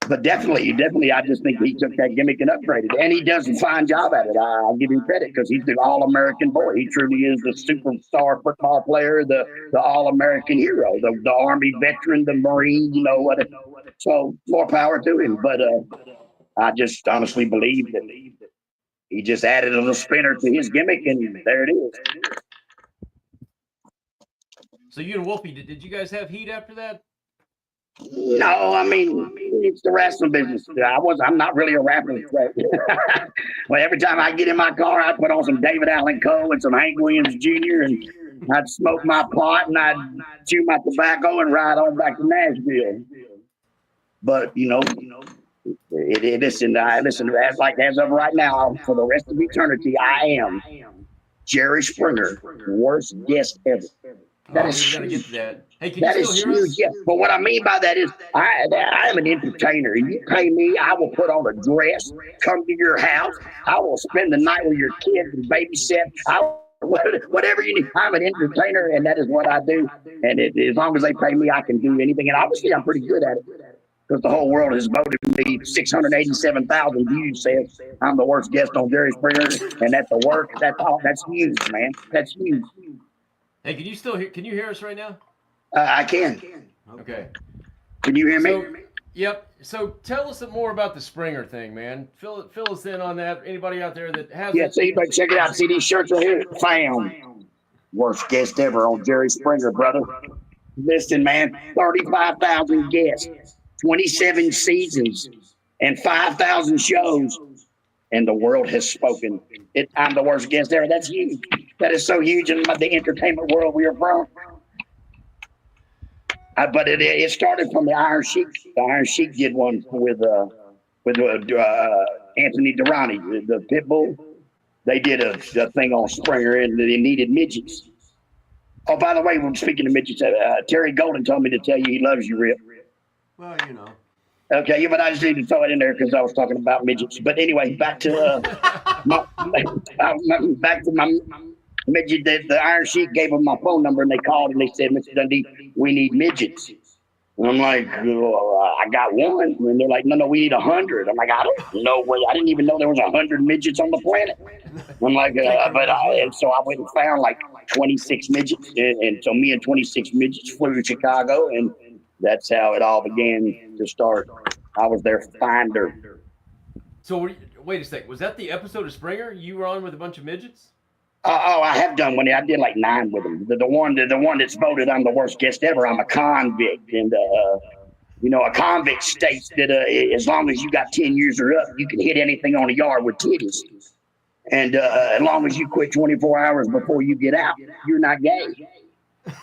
But definitely, I just think he took that gimmick and upgraded it. And he does a fine job at it. I'll give him credit because he's the all-American boy. He truly is the superstar football player, the all-American hero, the Army veteran, the Marine, whatever. So more power to him. But I just honestly believe that he just added a little spinner to his gimmick, and there it is. So you and Wolfie, did you guys have heat after that? No, I mean it's the wrestling business. I'm not really a rapper. Well, every time I get in my car, I put on some David Allen Coe and some Hank Williams Jr. and I'd smoke my pot and I'd chew my tobacco and ride on back to Nashville. But listen, as of right now, for the rest of eternity, I am Jerry Springer, worst guest ever. That is gonna get to that. Hey, can that you is still hear us? huge. Yeah. But what I mean by that is I am an entertainer. You pay me, I will put on a dress, come to your house. I will spend the night with your kids and babysit. Whatever you need. I'm an entertainer, and that is what I do. And as long as they pay me, I can do anything. And obviously, I'm pretty good at it because the whole world has voted me 687,000 views says I'm the worst guest on Jerry Springer, and that's the work. That's all. That's huge, man. That's huge. Hey, can you still hear? Can you hear us right now? I can. Okay. Can you hear me? So, yep. So tell us more about the Springer thing, man. Fill us in on that. Anybody out there that has Yeah, so you better check it out. See these shirts right here? Fam. Worst guest ever on Jerry Springer, brother. Listen, man, 35,000 guests, 27 seasons, and 5,000 shows. And the world has spoken. I'm the worst guest ever. That's huge. That is so huge in the entertainment world we are from. But it started from the Iron Sheik. The Iron Sheik did one with Anthony Durrani, the pit bull. They did a thing on Springer, and they needed midgets. Oh, by the way, when speaking of midgets, Terry Golden told me to tell you he loves you, Rip. Well, Okay, yeah, but I just need to throw it in there because I was talking about midgets. But anyway, back to my midget. The Iron Sheik gave them my phone number, and they called and they said, "Mr. Dundee, we need midgets." And I'm like, I got one. And they're like, no, we need 100. I'm like, I don't know. I didn't even know there was 100 midgets on the planet. I'm like, and so I went and found like 26 midgets. And so me and 26 midgets flew to Chicago, and that's how it all began to start. I was their finder. So wait a sec. Was that the episode of Springer? You were on with a bunch of midgets? I have done one. I did like 9 with them. The one that's voted I'm the worst guest ever. I'm a convict, and a convict states that as long as you got 10 years or up, you can hit anything on the yard with titties. And as long as you quit 24 hours before you get out, you're not gay.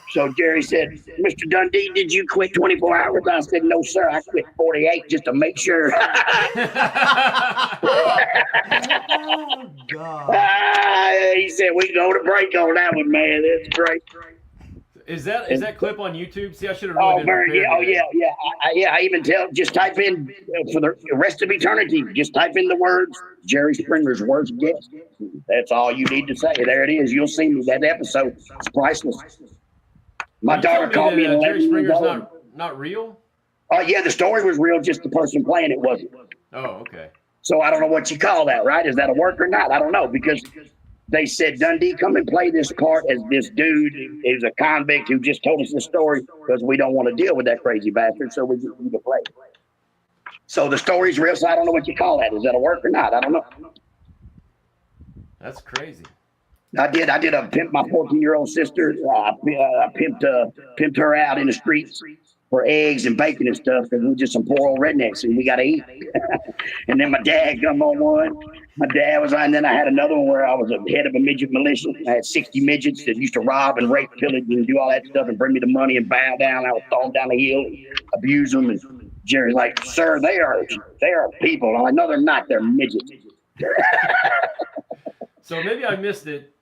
So Jerry said, "Mr. Dundee, did you quit 24 hours?" I said, "No, sir. I quit 48 just to make sure." Oh, God. He said, "We go to break on that one, man. That's great." Is that clip on YouTube? See, I should have really been prepared. I even just type in for the rest of eternity, just type in the words Jerry Springer's worst guest. That's all you need to say. There it is. You'll see me. That episode is priceless. My daughter called me at Jerry 11 years Springer's old. not real? Yeah, the story was real, just the person playing it wasn't. Oh, okay. So I don't know what you call that, right? Is that a work or not? I don't know, because they said, "Dundee, come and play this part as this dude is a convict who just told us the story because we don't want to deal with that crazy bastard, so we just need to play." So the story's real, so I don't know what you call that. Is that a work or not? I don't know. That's crazy. I did a pimp my 14-year-old sister. I pimped her out in the streets for eggs and bacon and stuff because we're just some poor old rednecks and we got to eat. And then my dad come on one. My dad was on, and then I had another one where I was a head of a midget militia. I had 60 midgets that used to rob and rape, pillage, and do all that stuff and bring me the money and bow down. I would throw them down the hill, abuse them. And Jerry's like, "Sir, they are people." I'm like, "No, they're not. They're midgets." So maybe I missed it.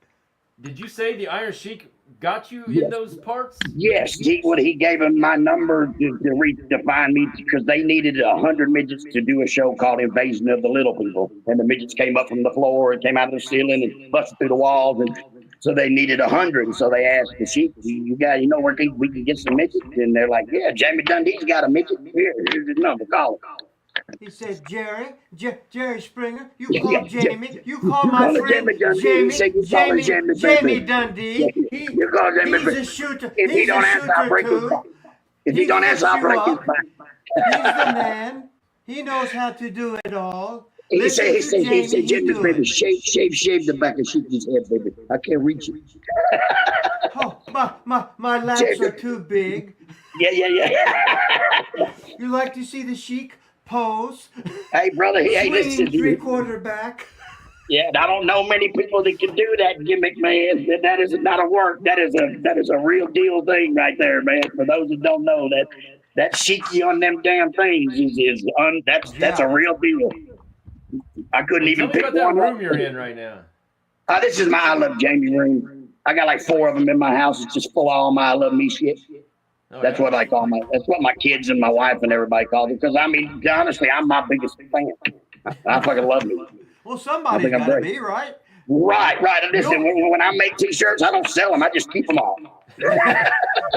Did you say the Iron Sheik got you in those parts? Yes, he gave him my number to find me because they needed 100 midgets to do a show called Invasion of the Little People, and the midgets came up from the floor and came out of the ceiling and busted through the walls, and so they needed 100. And so they asked the Sheik, "You know where we can get some midgets?" And they're like, "Yeah, Jamie Dundee's got a midget. Here's his number. Call him." He said, Jerry Springer, you call Jamie, you call my friend Jamie Dundee. You call Jamie. He's a shooter. If he don't answer, I'll break his back. If he don't answer, I'll break his back. He's the man. He knows how to do it all. He said, "Jamie, baby, shave the back and shoot his head, baby. I can't reach it." Oh, my laps are too big. Yeah. You like to see the chic pose? Hey, brother. Hey, Swinging listen. 3/4 back. Yeah, and I don't know many people that can do that gimmick, man. That is not a work. That is a real deal thing right there, man. For those that don't know, that cheeky on them damn things that's a Yeah. real deal. I couldn't Hey, tell even me pick about that one room up. you're in right now. This is my I Love Jamie room. I got like 4 of them in my house. It's just full of all my I Love Me shit. Oh, That's yeah? what I call that's what my kids and my wife and everybody calls it. Because I mean, honestly, I'm my biggest fan. I fucking love me. Well, I somebody's think I'm got to great. be, right? Right. And listen, when I make T-shirts, I don't sell them. I just keep them all.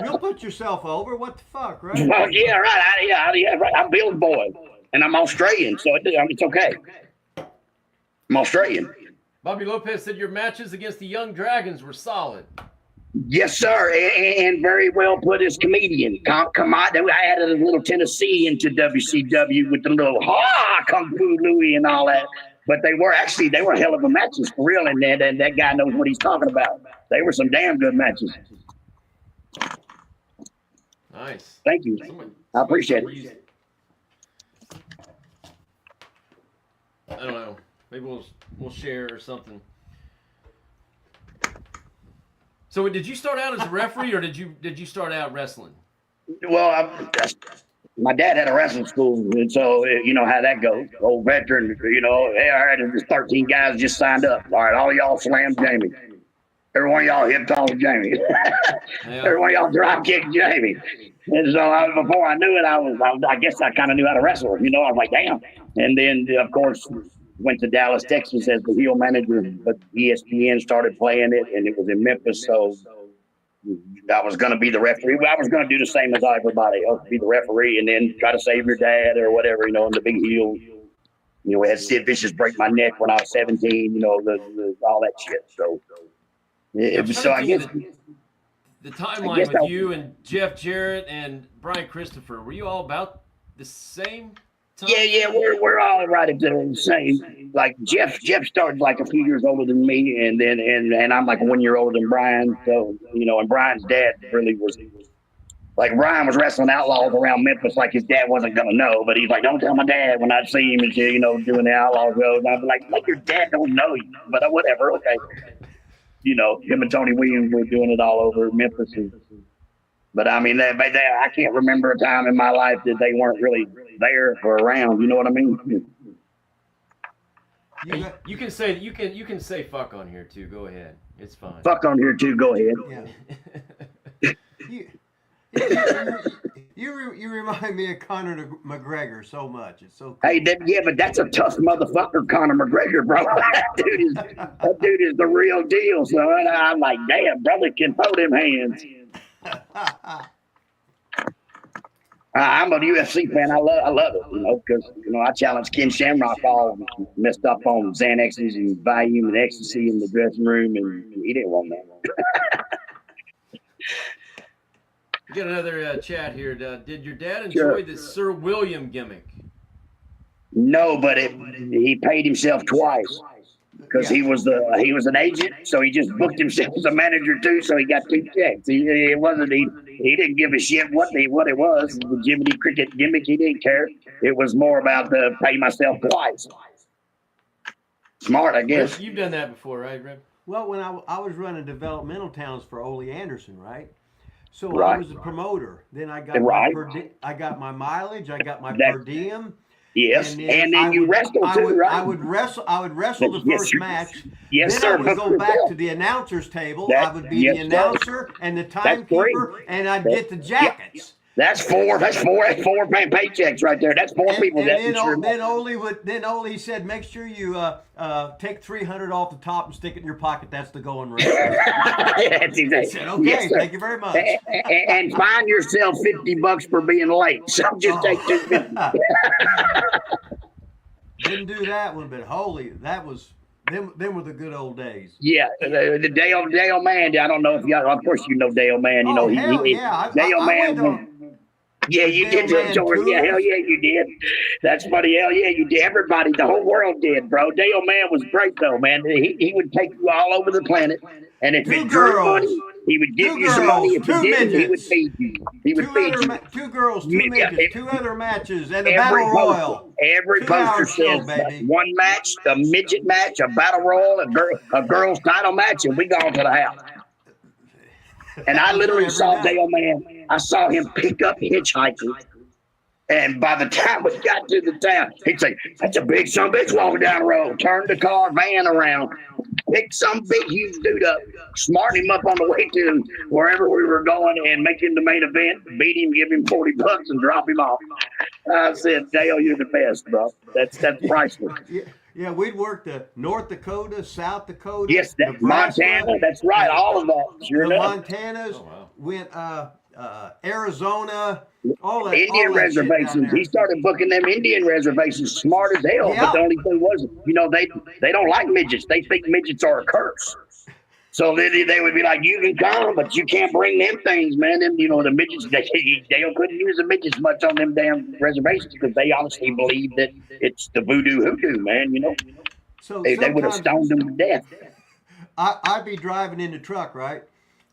You'll put yourself over. What the fuck, right? Well, yeah, right. Yeah, right. I'm Bill's boy, and I'm Australian, so it's okay. I'm Australian. Bobby Lopez said your matches against the Young Dragons were solid. Yes, sir, and very well put as comedian. Come on, I added a little Tennessee into WCW with the little Kung Fu Louie and all that. But they were hell of a matches for real, and that guy knows what he's talking about. They were some damn good matches. Nice. Thank you. I appreciate it. I don't know. Maybe we'll share or something. So did you start out as a referee or did you start out wrestling? Well, my dad had a wrestling school, and so you know how that goes. Old veteran, hey, all right, there's 13 guys just signed up. All right, all y'all slam Jamie. Every one of y'all hip toss Jamie. Every one of y'all drop kick Jamie. And so before I knew it, I guess I kind of knew how to wrestle. I was like, damn. And then, of course, went to Dallas, Texas as the heel manager, but ESPN started playing it, and it was in Memphis, so I was going to be the referee. I was going to do the same as everybody else, be the referee, and then try to save your dad or whatever, and the big heel. We had Sid Vicious break my neck when I was 17, all that shit. So I guess the timeline with you and Jeff Jarrett and Brian Christopher, were you all about the same time? Yeah, we're all right at the same. Like Jeff started like a few years older than me, and I'm like 1 year older than Brian. So and Brian's dad really was like Brian was wrestling outlaws around Memphis, like his dad wasn't gonna know, but he's like, don't tell my dad when I'd see him and shit, doing the outlaw shows. And I'd be like your dad don't know you, but whatever, okay. Him and Tony Williams were doing it all over Memphis. But I mean, I can't remember a time in my life that they weren't really there or around. You know what I mean? You can say fuck on here too. Go ahead, it's fine. Fuck on here too. Go ahead. Yeah. You remind me of Conor McGregor so much. It's so cool. Hey, but that's a tough motherfucker, Conor McGregor, bro. That dude is the real deal, son. I'm like, damn, brother can throw them hands. I'm a UFC fan. I love it, because I challenged Ken Shamrock all messed up on Xanaxes and Valium and ecstasy in the dressing room, and he didn't want that. We got another chat here. Did your dad enjoy the Sir William gimmick? No, but he paid himself twice because he was an agent, so he just booked himself as a manager too. So he got 2 checks. He didn't give a shit what it was. The Jiminy Cricket gimmick, he didn't care. It was more about the pay myself twice. Smart, I guess. You've done that before, right, Rip? Well, when I was running developmental towns for Ole Anderson, right? So Right. I was a promoter. Then I got I got my mileage. I got my per diem. Yes, and then you wrestled too, right? I would wrestle the first match. Yes, then sir. I would go back to the announcer's table. I would be the announcer and the timekeeper, and I'd get the jackets. That's four paychecks right there. That's 4 people. Then Ole said, make sure you take $300 off the top and stick it in your pocket. That's the going rate. That's exactly. I said, okay, yes, thank you very much. And find yourself $50 for being late. So just take $250. Didn't do that one, but holy, that was. Them were the good old days. Yeah, the Dale Man. I don't know if y'all. Of course, you know Dale Man. Dale Man. Yeah, you did, George. Yeah, hell yeah, you did. That's funny. Hell yeah, you did. Everybody, the whole world did, bro. Dale Man was great, though, man. He would take you all over the planet, and if it drew money, He would give Two you some money. If girls, you two didn't, he would midgets. feed you. He would feed you. Two girls, two Yeah, midgets, two other matches, and a every battle poster, royal. every 2-hour poster show, says baby. one match, a midget match, a battle royal, a girls title match, and we gone to the house. And I was there literally every saw night. Dale, man. I saw him pick up hitchhikers. And by the time we got to the town, he'd say, "That's a big son of a bitch walking down the road." Turn the car, van around, pick some big huge dude up, smart him up on the way to wherever we were going, and make him the main event. Beat him, give him $40, and drop him off. I said, "Dale, you're the best, bro. That's priceless." Yeah, we'd work the North Dakota, South Dakota, Yes, that Nebraska, Montana. That's right. All of that. Sure the enough. Montanas, Oh, wow. went Arizona, all that Indian all that shit down reservations. there. He started booking them Indian reservations, smart as hell. Yeah. But the only thing was, they don't like midgets. They think midgets are a curse. So they would be like, "You can come, but you can't bring them things, man." Them, the midgets. They couldn't use the midgets much on them damn reservations because they honestly believe that it's the voodoo hoodoo, man. So They would have sometimes stoned them to death. I'd be driving in the truck, right?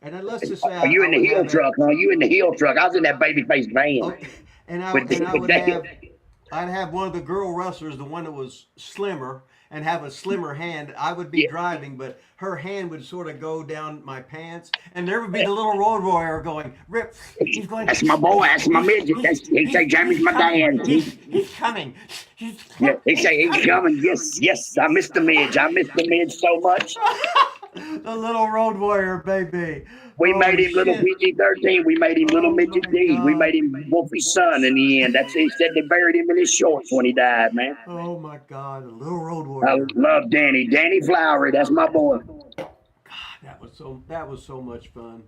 And then let's just say Are you in the heel truck? No, you in the heel truck. I was in that babyface van. Oh, and I With would Dale. I'd have one of the girl wrestlers, the one that was slimmer, and have a slimmer hand. I would be Yeah. driving, but her hand would sort of go down my pants, and there would be the little road warrior going, "Rip, he's going." That's my boy. That's my midget. He'd say, "Jamie's my dad." He's coming. Yeah, he say he's coming. Yes. I missed the midge. I missed the midge so much. The little road warrior, baby. We Oh, made him little shit. PG-13. We made him little Oh, midget my D. We God. made him Wolfie's son in the end. He said they buried him in his shorts when he died, man. Oh my God, a little road I warrior. love Danny. Danny Flowery. That's my boy. That was so much fun.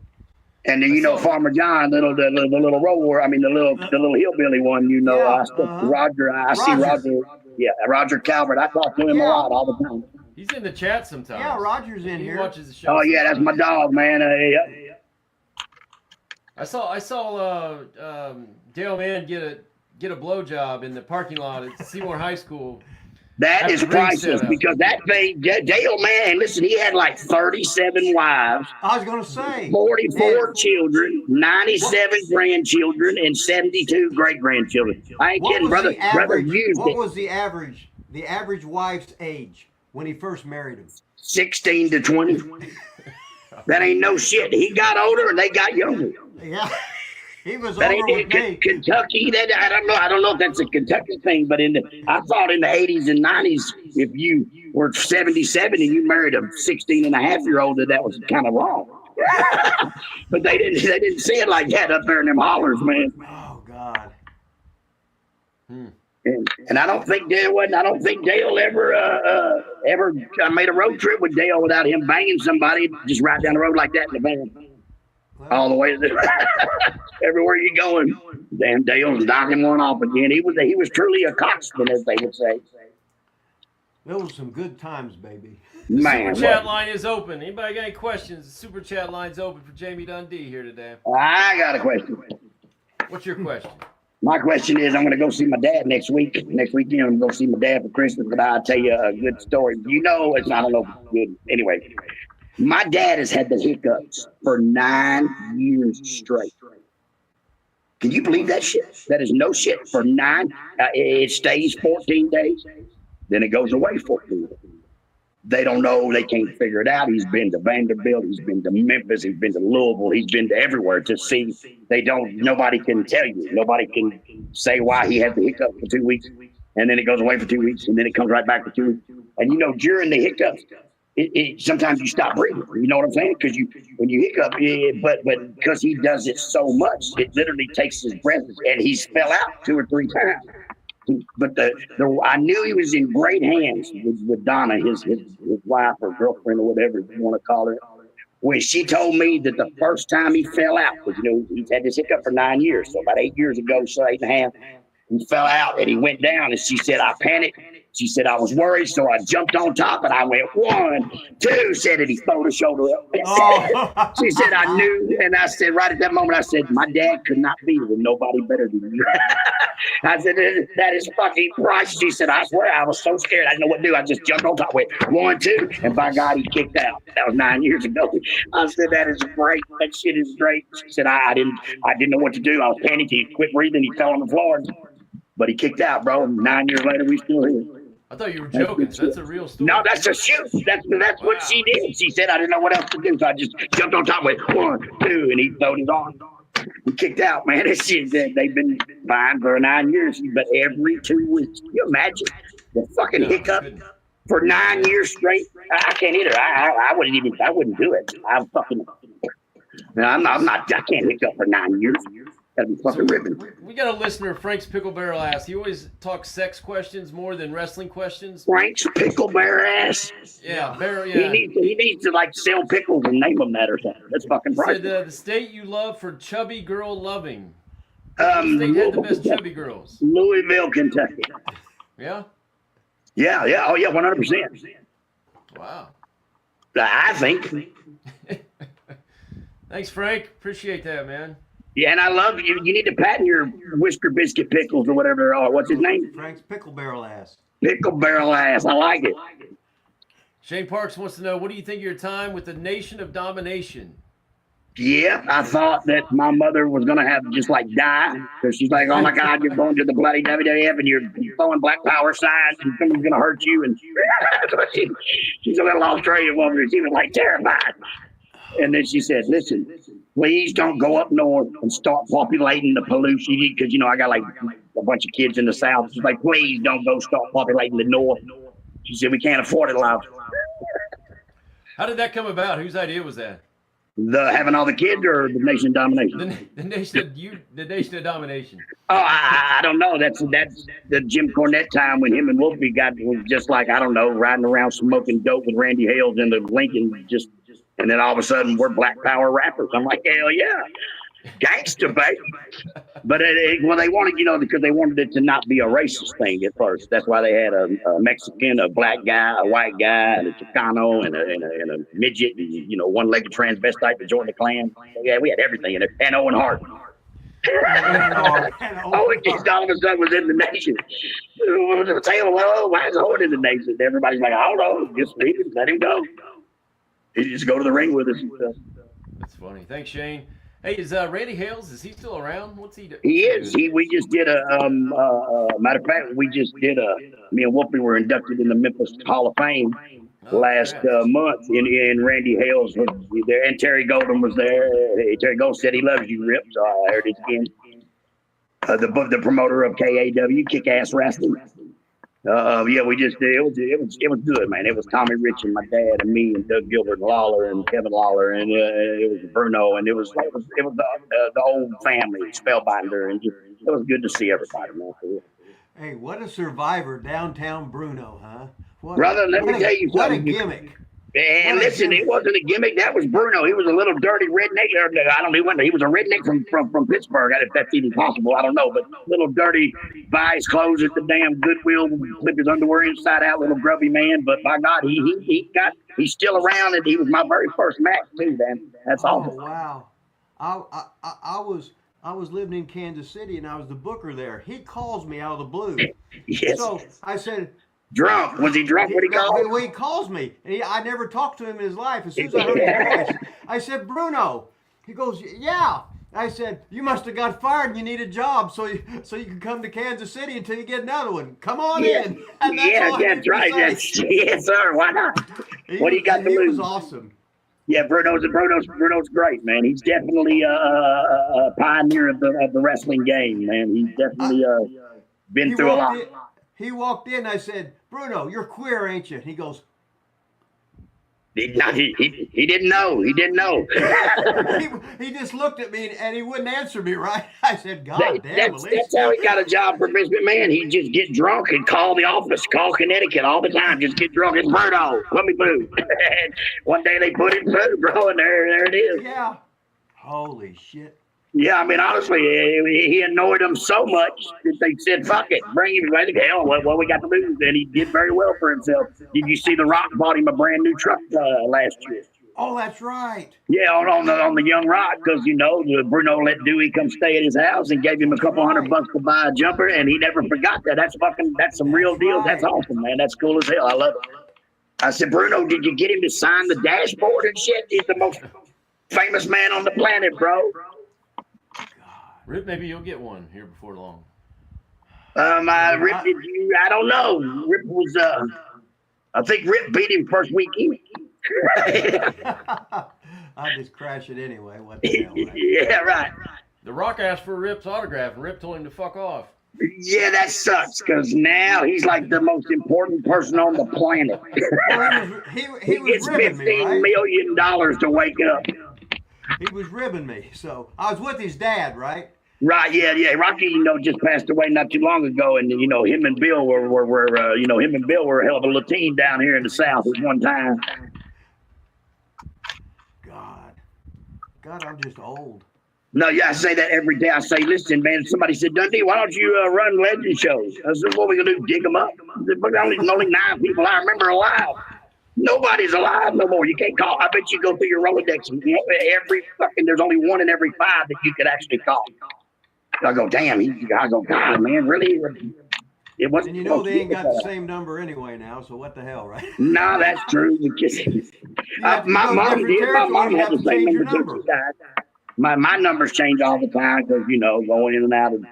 And then Farmer John, the little road warrior. I mean the little hillbilly one. Yeah, Roger. I see Roger. Yeah, Roger Calvert. I talk to him a lot all the time. He's in the chat sometimes. Yeah, Roger's in He here. watches the show. Oh yeah, that's my sometimes. dog, man. I saw Dale Mann get a blowjob in the parking lot at Seymour High School. That That's is the ring priceless setup. because that thing, Dale, man, listen, he had like 37 wives, I was gonna say 44 children, 97 grandchildren, and 72 great grandchildren. I ain't What kidding, was brother. the average? Brother used What it. was the average wife's age when he first married him? 16 to 20. That ain't no shit. He got older and they got younger. Yeah, he was That over ain't with me. Kentucky. I don't know if that's a Kentucky thing, but I thought in the 80s and 90s, if you were 77 and you married a 16-and-a-half-year-old, that was kind of wrong. But they didn't say it like that up there in them hollers, man. Oh God. And I don't think Dale ever made a road trip with Dale without him banging somebody just right down the road like that in the van. All the way to everywhere you going. Damn, Dale's knocking one off again. He was truly a coxman, as they would say. Those were some good times, baby. Man, Super chat line is open. Anybody got any questions? The super chat line's open for Jamie Dundee here today. I got a question. What's your question? My question is, I'm going to go see my dad next week. Next weekend, I'm going to go see my dad for Christmas. But I'll tell you a good story. I don't know if it's good. Anyway, my dad has had the hiccups for 9 years straight. Can you believe that shit? That is no shit. For 9, it stays 14 days, then it goes away 14 days. They don't know. They can't figure it out. He's been to Vanderbilt. He's been to Memphis. He's been to Louisville. He's been to everywhere to see. Nobody can tell you. Nobody can say why he had the hiccup for 2 weeks. And then it goes away for 2 weeks. And then it comes right back for 2 weeks. And during the hiccups, sometimes you stop breathing. You know what I'm saying? Because when you hiccup, but because he does it so much, it literally takes his breath. And he's fell out 2 or 3 times. But I knew he was in great hands with Donna, his wife or girlfriend or whatever you want to call her. When she told me that the first time he fell out, because he's had this hiccup for 9 years, so about 8 years ago, so 8.5, he fell out and he went down. And she said, I panicked. She said, I was worried, so I jumped on top and I went 1, 2, said it. He threw the shoulder up. Oh. She said, I knew. And I said, right at that moment, I said, my dad could not be with nobody better than you. I said, that is fucking priceless. She said, I swear, I was so scared. I didn't know what to do. I just jumped on top with 1, 2. And by God, he kicked out. That was 9 years ago. I said, that is great. That shit is great. She said, I didn't know what to do. I was panicked. He quit breathing. He fell on the floor. But he kicked out, bro. 9 years later, we still here. I thought you were joking. That's a real story. No, that's a shoot. That's what she did. She said, I didn't know what else to do. So I just jumped on top with 1, 2, and he throwed his arm. He kicked out, man. That shit, they've been fine for 9 years. But every 2 weeks, can you imagine the fucking hiccup for 9 years straight? I can't either. I wouldn't do it. I can't hiccup for 9 years. That'd be fucking ripping. We got a listener, Frank's Pickle Barrel ass. He always talks sex questions more than wrestling questions. Frank's Pickle Barrel ass. Yeah, barrel. Yeah. He needs to like sell pickles and name them that or something. That's fucking right. Said the state you love for chubby girl loving. What state had the best chubby girls? Louisville, Kentucky. Yeah. Yeah. Oh yeah, 100%. Wow. I think. Thanks, Frank. Appreciate that, man. Yeah, and I love you. You need to patent your Whisker Biscuit pickles or whatever they are. What's his name? Frank's Pickle Barrel ass. Pickle Barrel ass. I like it. Shane Parks wants to know, what do you think of your time with the Nation of Domination? Yeah, I thought that my mother was going to have to just like die because she's like, oh my God, you're going to the bloody WWF and you're throwing black power signs and someone's going to hurt you. And she's a little Australian woman. She was like terrified. And then she said, listen, please don't go up north and start populating the pollution because, I got like a bunch of kids in the South. She's like, please don't go start populating the North. She said, we can't afford it, love. How did that come about? Whose idea was that? Having all the kids or the Nation of Domination? The Nation of Domination. Oh, I don't know. That's the Jim Cornette time when him and Wolfie was just like, I don't know, riding around smoking dope with Randy Hales in the Lincoln and then all of a sudden we're black power rappers. I'm like, hell yeah. Gangster, baby. But they wanted, because they wanted it to not be a racist thing at first. That's why they had a Mexican, a black guy, a white guy, and a Chicano, and a midget, and, one-legged transvestite that joined the Klan. Yeah, we had everything in it. And Owen Hart. Owen just all of a sudden was in the Nation. Why is Owen in the Nation? Everybody's like, I don't know. Just leave him, let him go. He just go to the ring with us and stuff. That's funny. Thanks, Shane. Hey, is Randy Hales, is he still around? What's he doing? He is. We just did matter of fact, me and Wolfie were inducted in the Memphis Hall of Fame last month, and Randy Hales was there, and Terry Golden was there. Terry Golden said he loves you, Rip, so I heard it again. The promoter of KAW, Kick-Ass Wrestling. We just did. It was good, man. It was Tommy Rich and my dad and me and Doug Gilbert and Lawler and Kevin Lawler and it was Bruno and it was the old family, Spellbinder, and it was good to see everybody, man. Hey, what a survivor, downtown Bruno, huh? Brother, let me tell you something. What a gimmick. And listen, it wasn't a gimmick. That was Bruno. He was a little dirty redneck. He was a redneck from Pittsburgh. If that's even possible, I don't know. But little dirty, buy his clothes at the damn Goodwill, flip his underwear inside out, little grubby man. But by God, he's still around, and he was my very first match too, man. That's awesome. Wow. I was living in Kansas City, and I was the booker there. He calls me out of the blue. Yes. So I said, drunk. Was he drunk when he called? Well, he calls me. And I never talked to him in his life. As soon as I heard his voice, I said, Bruno. He goes, yeah. I said, you must have got fired and you need a job so you can come to Kansas City until you get another one. Come on in. And that's right. Yes, sir. Why not? What do you got to lose? He was awesome. Yeah, Bruno's great, man. He's definitely a pioneer of the wrestling game, man. He's definitely been through a lot. He walked in. I said, Bruno, you're queer, ain't you? He goes, he didn't know. He didn't know. he just looked at me and he wouldn't answer me, right? I said, God damn. That's how he got a job for Vince McMahon. He just get drunk and call the office, call Connecticut all the time. Just get drunk. It's Bruno. Put me food. One day they put it in food, bro, and there it is. Yeah. Holy shit. Yeah, I mean, honestly, he annoyed them so much that they said, "Fuck it, bring him." I think, hell, what we got to lose? And he did very well for himself. Did you see The Rock bought him a brand new truck last year? Oh, that's right. Yeah, on the Young Rock, because Bruno let Dewey come stay at his house and gave him a That's couple right. $100 to buy a jumper, and he never forgot that. That's some real That's deal. That's right. awesome, man. That's cool as hell. I love it. I said, Bruno, did you get him to sign the dashboard and shit? He's the most famous man on the planet, bro. Rip, maybe you'll get one here before long. Rip, I don't know. Rip was, I think Rip beat him first weekend. I just crash it anyway. What the hell, right? Yeah, right. The Rock asked for Rip's autograph, and Rip told him to fuck off. Yeah, that sucks, because now he's like the most important person on the planet. Well, he He was gets ribbing me, $15 right? million to wake up. He was ribbing me. So I was with his dad, right? Right, yeah. Rocky, just passed away not too long ago, and him and Bill were him and Bill were a hell of a little team down here in the South at one time. God, I'm just old. No, yeah, I say that every day. I say, listen, man. Somebody said, Dundee, why don't you run legend shows? I said, what are we gonna do? Dig them up? I said, but only 9 people I remember alive. Nobody's alive no more. You can't call. I bet you go through your Rolodex and there's only one in every 5 that you could actually call. I go, damn. I go, God, man, really? It wasn't. And they ain't got the same number anyway now. So what the hell, right? No, that's true. My mom did. My mom had the same number. My numbers change all the time because going in and out of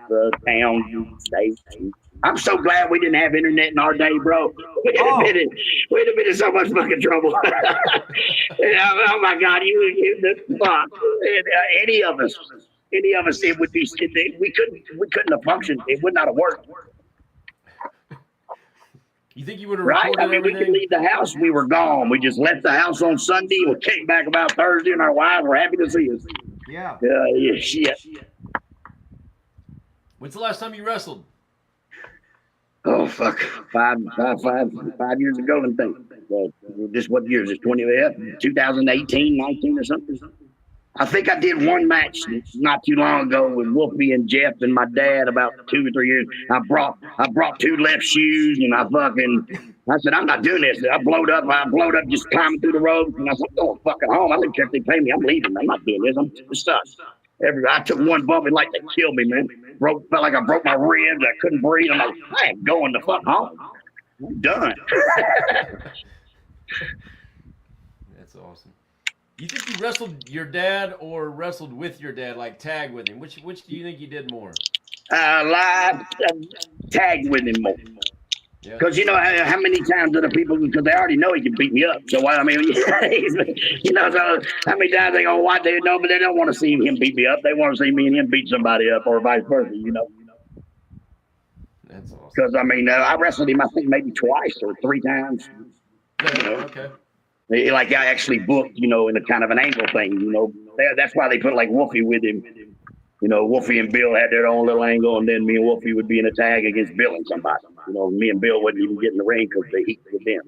towns and states. I'm so glad we didn't have internet in our day, bro. We'd have been in so much fucking trouble. Oh my God, fuck. Any of us, it would be. We couldn't have functioned. It would not have worked. You think you would have Right? recorded I mean, everything? we could leave the house. We were gone. We just left the house on Sunday. We came back about Thursday, and our wives were happy to see us. Yeah. Yeah, shit. When's the last time you wrestled? Oh, fuck. 5 years ago, I think. Well, this, what year is this? 2018, 19 or something? I think I did one match not too long ago with Wolfie and Jeff and my dad about 2 or 3 years. I brought 2 left shoes, and I said, I'm not doing this. I blowed up just climbing through the ropes, and I said, I'm going fucking home. I don't care if they pay me. I'm leaving. I'm not doing this. I'm stuck. I took one bump, it like they killed me, man. Felt like I broke my ribs. I couldn't breathe. I'm like, I ain't going the fuck home. I'm done. That's awesome. You think you wrestled your dad or wrestled with your dad, like tag with him? Which do you think you did more? Live tag with him more. Because how many times do the people, because they already know he can beat me up. So so how many times they go watch, they know, but they don't want to see him beat me up. They want to see me and him beat somebody up, or vice versa. That's awesome. Because I wrestled him, I think maybe twice or 3 times. Okay. Like I actually booked, in a kind of an angle thing. That's why they put like Wolfie with him. Wolfie and Bill had their own little angle, and then me and Wolfie would be in a tag against Bill and somebody. Me and Bill wouldn't even get in the ring because they heat with them.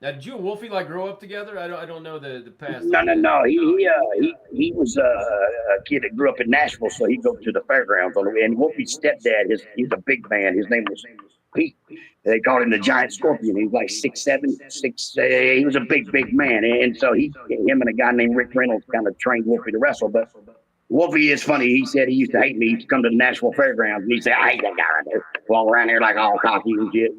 Now, did you and Wolfie grow up together? I don't know the past. No. He was a kid that grew up in Nashville, so he'd go to the fairgrounds and Wolfie's stepdad, he's a big man. His name was Pete. They called him the Giant Scorpion. He was like 6'7". He was a big man, and so him and a guy named Rick Reynolds kind of trained Wolfie to wrestle. But Wolfie is funny. He said he used to hate me. He used to come to the Nashville Fairgrounds, and he'd say, I hate that guy right there. Walk around here like all cocky and shit.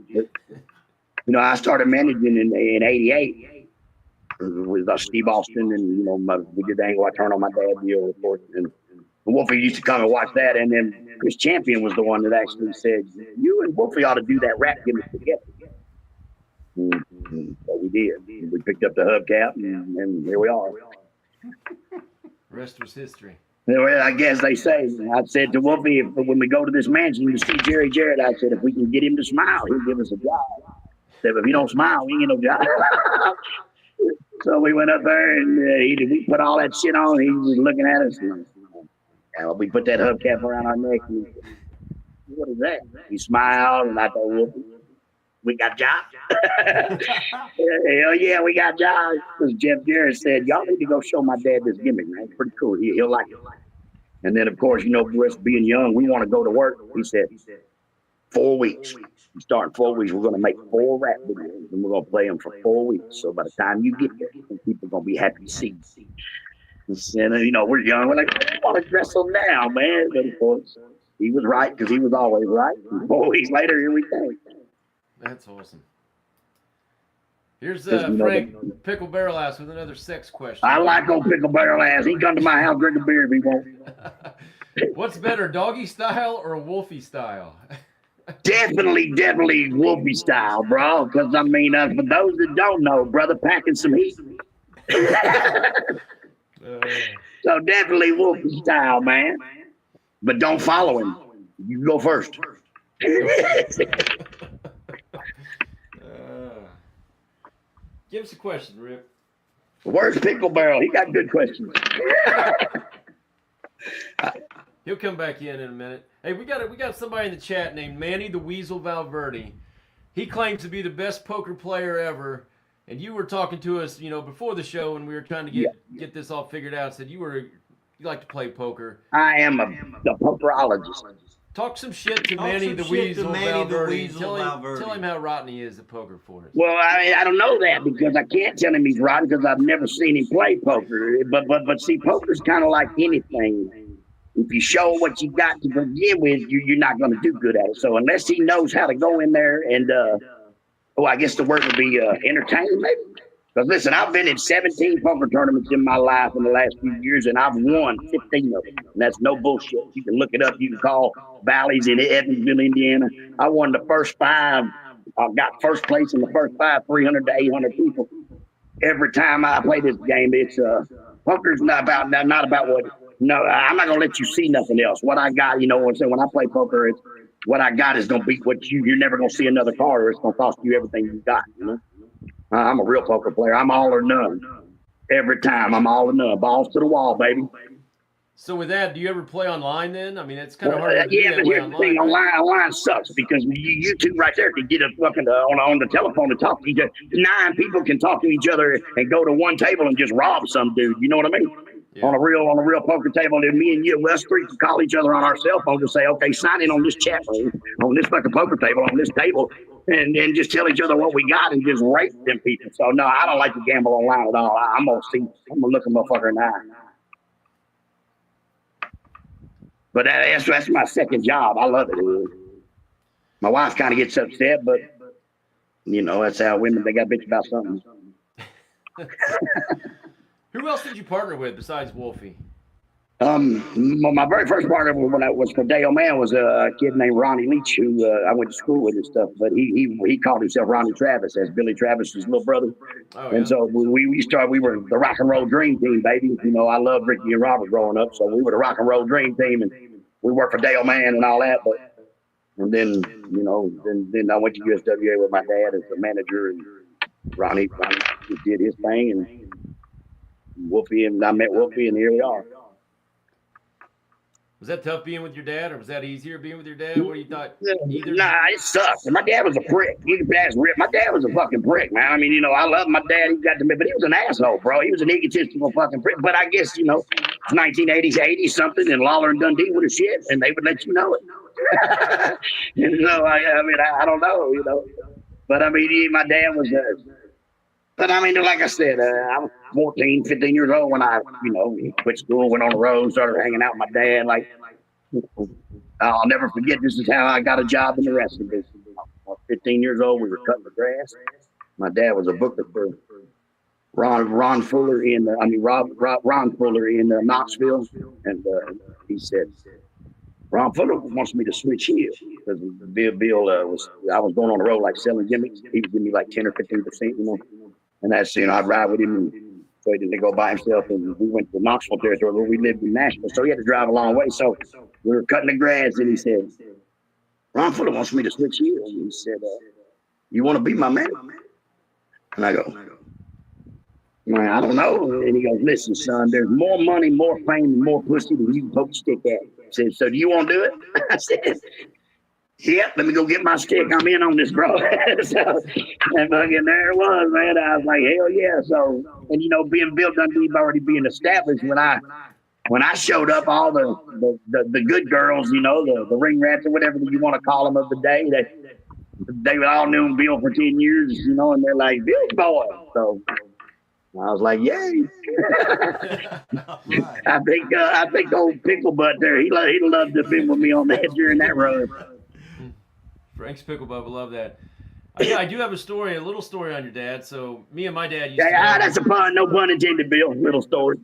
I started managing in 88 with Steve Austin, and, we did the angle I turned on my dad deal, of course. And Wolfie used to come and watch that. And then Chris Champion was the one that actually said, you and Wolfie ought to do that rap gimmick together. So we did. We picked up the hubcap, and here we are. Rest was history. Well, I guess they say. I said to Wolfie, when we go to this mansion to see Jerry Jarrett, I said, if we can get him to smile, he'll give us a job. I said, if he don't smile, we ain't get no job. So we went up there, and we put all that shit on. He was looking at us. And we put that hubcap around our neck. And he said, what is that? He smiled, and I told Wolfie, we got jobs. Hell yeah, we got jobs. Because Jeff Jarrett said, y'all need to go show my dad this gimmick, man. It's pretty cool. He'll like it. And then, of course, you know, us being young, we want to go to work. He said, 4 weeks. You start in 4 weeks. We're going to make 4 rap videos, and we're going to play them for 4 weeks. So by the time you get there, people are going to be happy to see you. And, you know, we're young. We're like, I want to dress them now, man. But, of course, he was right because he was always right. And 4 weeks later, here we go. That's awesome. Here's You know, Frank Pickle Barrel Ass with another sex question. I like old Pickle Barrel Ass. He come to my house, drink a beer if he won't. What's better, doggy style or wolfie style? Definitely Wolfie style, bro. Because, I mean, for those that don't know, brother packing some heat. So definitely Wolfie style, man. But don't follow him. You go first. Give us a question, Rip. Where's Pickle Barrel? He got good questions. He'll come back in a minute. Hey, we got somebody in the chat named Manny the Weasel Valverde. He claims to be the best poker player ever. And you were talking to us, you know, before the show, and we were trying to get this all figured out. Said you like to play poker. I am the pokerologist. Talk some shit to Manny the Weasel Valverde. Tell him how rotten he is at poker for us. Well, I don't know that because I can't tell him he's rotten because I've never seen him play poker. But see, poker's kind of like anything. If you show what you got to begin with, you're not going to do good at it. So unless he knows how to go in there and, I guess the word would be entertain, maybe. Because listen, I've been in 17 poker tournaments in my life in the last few years, and I've won 15 of them. And that's no bullshit. You can look it up. You can call Bally's in Evansville, Indiana. I won the first 5. I got first place in the first 5, 300 to 800 people. Every time I play this game, it's poker's not about what. No, I'm not gonna let you see nothing else. What I got, you know what I'm saying? When I play poker, it's what I got is gonna beat what you're never gonna see another card, or it's gonna cost you everything you got. You know, I'm a real poker player. I'm all or none. Every time, I'm all or none. Balls to the wall, baby. So with that, do you ever play online then? I mean, it's kind of hard to do yeah, that but way here's the thing, online sucks because you two right there can get a fucking on the telephone and talk to each other. 9 people can talk to each other and go to one table and just rob some dude. You know what I mean? Yeah. On a real poker table, and me and you, us 3 can call each other on our cell phones and say, okay, sign in on this chat room, on this fucking poker table, on this table, and just tell each other what we got and just rate them people. So no, I don't like to gamble online at all. I'm gonna look a motherfucker in the eye. But that's my second job. I love it. My wife kind of gets upset, but you know that's how women, they got bitch about something. Who else did you partner with besides Wolfie? My very first partner when I was for Dale Man was a kid named Ronnie Leach, who I went to school with and stuff. But he called himself Ronnie Travis, as Billy Travis's little brother. Oh, and so we were the rock and roll dream team, baby. You know, I loved Ricky and Robert growing up, so we were the rock and roll dream team, and we worked for Dale Man and all that. And then you know, then I went to USWA with my dad as the manager, and Ronnie did his thing, and Wolfie and I met Wolfie, and here we are. Was that tough being with your dad, or was that easier being with your dad? What do you thought? Nah, it sucked. My dad was a prick. You can ask Rip. My dad was a fucking prick, man. I mean, you know, I love my dad. He got to me, but he was an asshole, bro. He was an egotistical fucking prick. But I guess, you know, it's 1980s, 80s something, and Lawler and Dundee would have shit, and they would let you know it. And so, I don't know, you know. But, I mean, my dad was but I mean, like I said, I was 14, 15 years old when I, you know, quit school, went on the road, started hanging out with my dad. Like, I'll never forget, this is how I got a job in the wrestling business. I was 15 years old, we were cutting the grass. My dad was a booker for Ron Fuller in Knoxville. And he said, Ron Fuller wants me to switch heel because Bill I was going on the road like selling gimmicks. He would give me like 10 or 15%, you know. And that's, you know, I'd ride with him, and so he didn't go by himself. And we went to Knoxville territory where we lived in Nashville, so he had to drive a long way. So we were cutting the grass, and he said, Ron Fuller wants me to switch heels. And he said, you want to be my man? And I go, man, I don't know. And he goes, listen, son, there's more money, more fame, and more pussy than you can poke a stick at. I said, so do you want to do it? I said, yep, let me go get my stick. I'm in on this, bro. So, and fucking there it was, man. I was like, hell yeah. So, and you know, being Bill Dundee already being established when I when I showed up, all the good girls, you know, the ring rats or whatever you want to call them of the day, they all knew Bill for 10 years, you know, and they're like, Bill's boy. So I was like, yay. Right. I think old pickle butt there, he'd love to have been with me on that during that run. Frank's Pickle Butt would love that. Yeah, I do have a little story on your dad. So me and my dad used to That's a pun, no pun intended, Bill. Little story.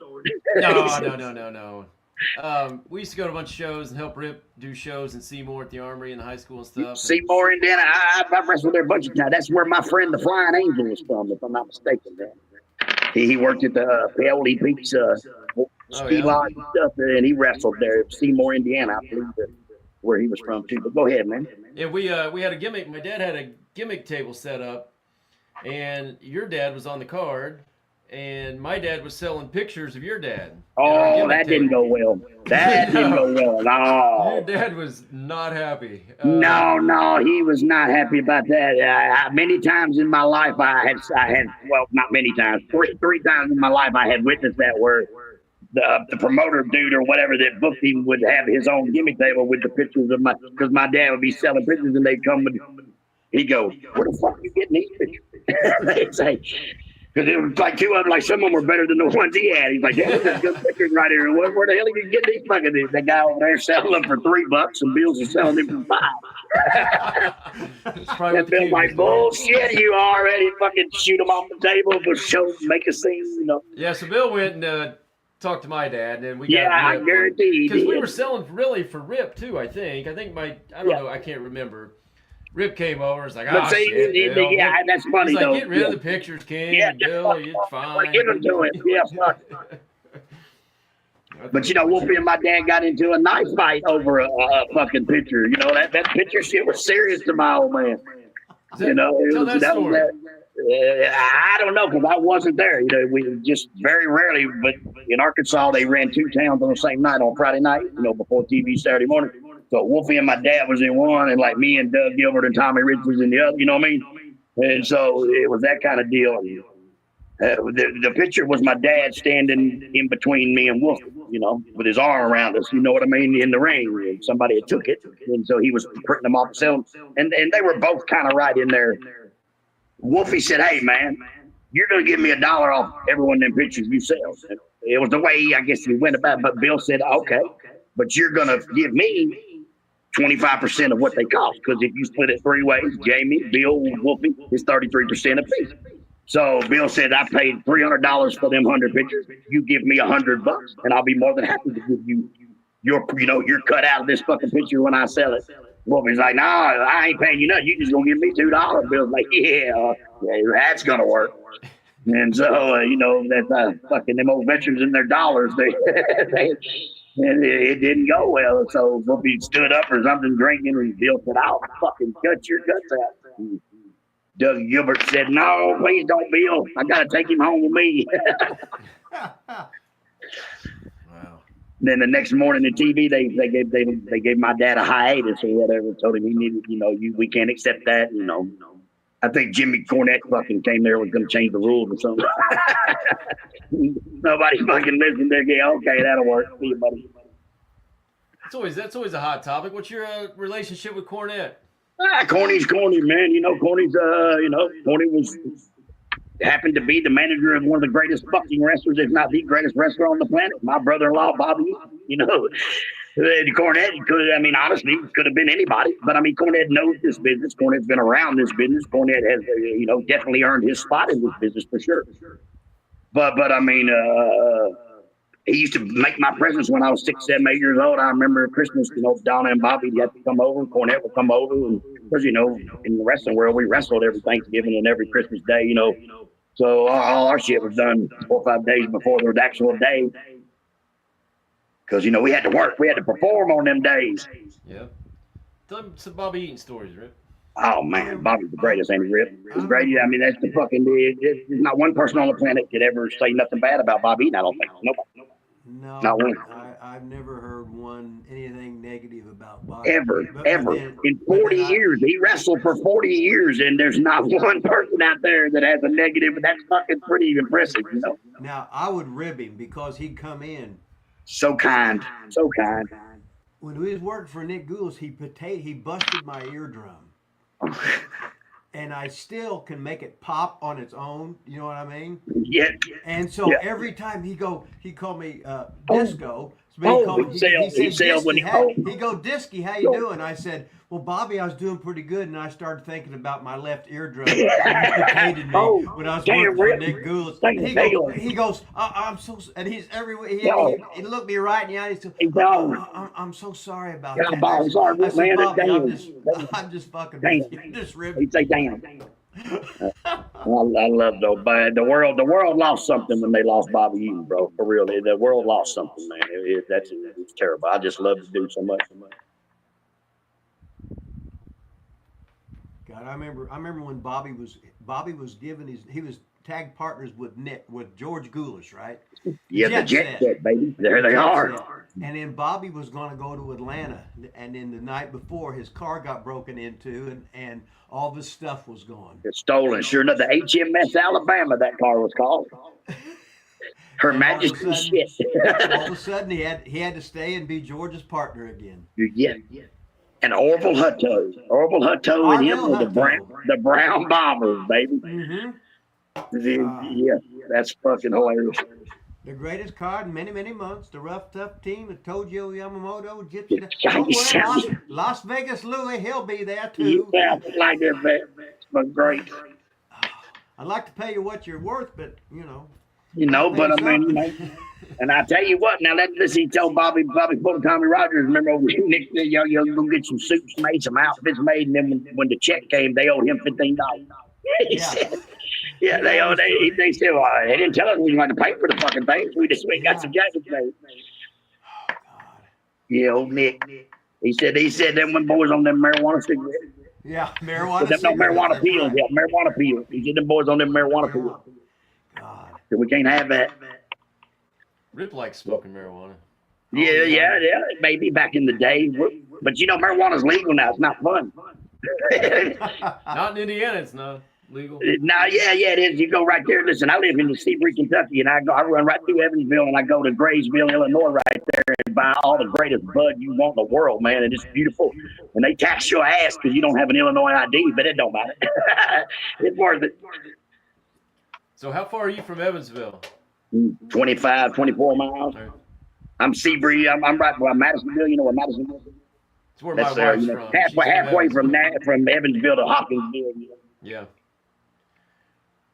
No. We used to go to a bunch of shows and help Rip do shows in Seymour at the Armory and the high school and stuff. Seymour, Indiana. I've wrestled there a bunch of times. That's where my friend the Flying Angel was from, if I'm not mistaken. He worked at the Peoli Pizza ski lodge and stuff, and he wrestled there. Seymour, Indiana, I believe that's where he was from too. But go ahead, man. Yeah, we had a gimmick. My dad had a gimmick table set up, and your dad was on the card, and my dad was selling pictures of your dad. Oh, that didn't go well. That didn't go well at all. Your dad was not happy. No, he was not happy about that. Many times in my life, I had well, not many times, three times in my life, I had witnessed that where the promoter dude or whatever that booked him would have his own gimmick table with the pictures of because my dad would be selling pictures and they'd come and he'd go, where the fuck are you getting these pictures? They'd say, because it was like two of them, like some of them were better than the ones he had. He's like, yeah, there's good pictures right here. Where the hell are you getting these fucking things? That guy over there selling them for $3 and Bill's are selling them for $5. And Bill's like, bullshit, you already fucking shoot them off the table, but make a scene, you know. Yeah, so Bill went and talked to my dad, and we got I guarantee because we were selling really for Rip too. I think I don't know. I can't remember. Rip came over. And was like, but shit, Bill. Yeah, that's funny. He's though. Like, get rid of the pictures, King. Yeah, Bill, it's fine. Give them to him. Yeah, fuck. But you know, Wolfie and my dad got into a knife fight over a fucking picture. You know that picture shit was serious to my old man. You know, that story. I don't know because I wasn't there. You know, we just very rarely. But in Arkansas, they ran two towns on the same night on Friday night. You know, before TV Saturday morning. So Wolfie and my dad was in one, and like me and Doug Gilbert and Tommy Rich was in the other. You know what I mean? And so it was that kind of deal. The picture was my dad standing in between me and Wolfie. You know, with his arm around us. You know what I mean? In the ring, and somebody had took it, and so he was printing them off and selling. And they were both kind of right in there. Wolfie said, "Hey man, you're gonna give me $1 off every one of them pictures you sell." It was the way I guess he went about it. But Bill said, "Okay, but you're gonna give me 25% of what they cost because if you split it three ways, Jamie, Bill, Wolfie, it's 33% a piece." So Bill said, "I paid $300 for them 100 pictures. You give me $100, and I'll be more than happy to give you your cut out of this fucking picture when I sell it." Wolfie's like, "No, I ain't paying you nothing. You just gonna give me $2." Bill's like, "Yeah, that's gonna work." And so you know that fucking them old veterans and their dollars, and it didn't go well. So Wolfie stood up or something drinking, and Bill said, "I'll fucking cut your guts out." And Doug Gilbert said, "No, please don't, Bill. I gotta take him home with me." Wow. Then the next morning, the TV they gave my dad a hiatus or whatever. Told him he needed, we can't accept that. I think Jimmy Cornette fucking came there was going to change the rules or something. Nobody fucking listened. They go, okay, that'll work. See you, buddy. That's always a hot topic. What's your relationship with Cornette? Corny's corny, man. Corny happened to be the manager of one of the greatest fucking wrestlers, if not the greatest wrestler on the planet. My brother-in-law, Bobby, Cornette honestly, could have been anybody. But, Cornette knows this business. Cornette's been around this business. Cornette has, definitely earned his spot in this business for sure. But he used to make my presents when I was 6, 7, 8 years old. I remember at Christmas, Donna and Bobby had to come over. Cornette would come over. And because, in the wrestling world, we wrestled every Thanksgiving and every Christmas day, So all our shit was done 4 or 5 days before the actual day. Because, we had to work. We had to perform on them days. Yeah. Tell them some Bobby Eaton stories, Rip. Oh, man. Bobby's the greatest, ain't he, Rip? He's great. That's the fucking... There's not one person on the planet could ever say nothing bad about Bobby Eaton, I don't think. Nobody. No, not one. I've never heard anything negative about Bobby. Ever. In 40 years. He wrestled for 40 years, and there's not one person out there that has a negative. That's fucking pretty impressive, Now, I would rib him because he'd come in So kind. So kind. When we was working for Nick Goulas, he busted my eardrum, and I still can make it pop on its own. You know what I mean? Yeah. And so Yeah. every time he called me Oh. Disco. So he He said, said when Disky, he oh. he go, Disky, how you doing? I said, well, Bobby, I was doing pretty good, and I started thinking about my left eardrum. He used to cater me Oh, when I was damn, working for really? Nick Goulas. Damn, And damn. he goes, I'm so, and he's everywhere. No. He looked me right in the eye. He said, He don't. I'm so sorry about Yeah, that. Bob, I'm sorry, I said, man. Bobby, Damn. I'm just fucking Damn. with you. I'm just He ribbing. say, damn. I love though, but the world lost something when they lost Bobby Eaton, bro. For real, the world lost something, man. It's terrible. I just love the dude so much. God, I remember when Bobby was given he was tag partners with George Goulas, right? Yeah, the jet set, baby. There they are. And then Bobby was going to go to Atlanta, and then the night before his car got broken into, and all of his stuff was gone. It's stolen. Sure enough, the HMS Alabama, that car was called. Her Majesty's shit. All of a sudden, he had to stay and be George's partner again. Yeah. And Orville Hutto and him were the brown bombers, baby. Mm-hmm. Yeah, that's fucking hilarious. The greatest card in many, many months. The rough, tough team with Tojo Yamamoto, Gypsy. Don't worry, Las Vegas Louie, he'll be there too. Yeah, like that, man. But great. I'd like to pay you what you're worth, but but I mean, and I tell you what, now listen, he told Bobby pulled Tommy Rogers, remember over Nick said, y'all go get some suits made, some outfits made, and then when the check came, they owed him $15. He said, yeah, they said, well, they didn't tell us we were going to pay for the fucking things. We just got some jackets made. Oh, God. Yeah, old Nick. He said then when boys on them marijuana cigarettes. Yeah, marijuana cigarettes. No marijuana pills. Right. Yeah, marijuana pills. He said them boys on them marijuana pills. God. So we can't have that. Rip likes smoking marijuana. Yeah, maybe back in the day. But marijuana's legal now. It's not fun. Not in Indiana, it's not legal. No, yeah, it is. You go right there. Listen, I live in the Seabury, Kentucky, and I run right through Evansville, and I go to Graysville, Illinois, right there, and buy all the greatest bud you want in the world, man. And it's beautiful. And they tax your ass because you don't have an Illinois ID, but it don't matter. It's worth it. So how far are you from Evansville? 25, 24 miles. Right. I'm Seabury. I'm right by Madisonville. You know what Madisonville is? It's where my wife's from. Halfway from Evansville to Hopkinsville. Yeah.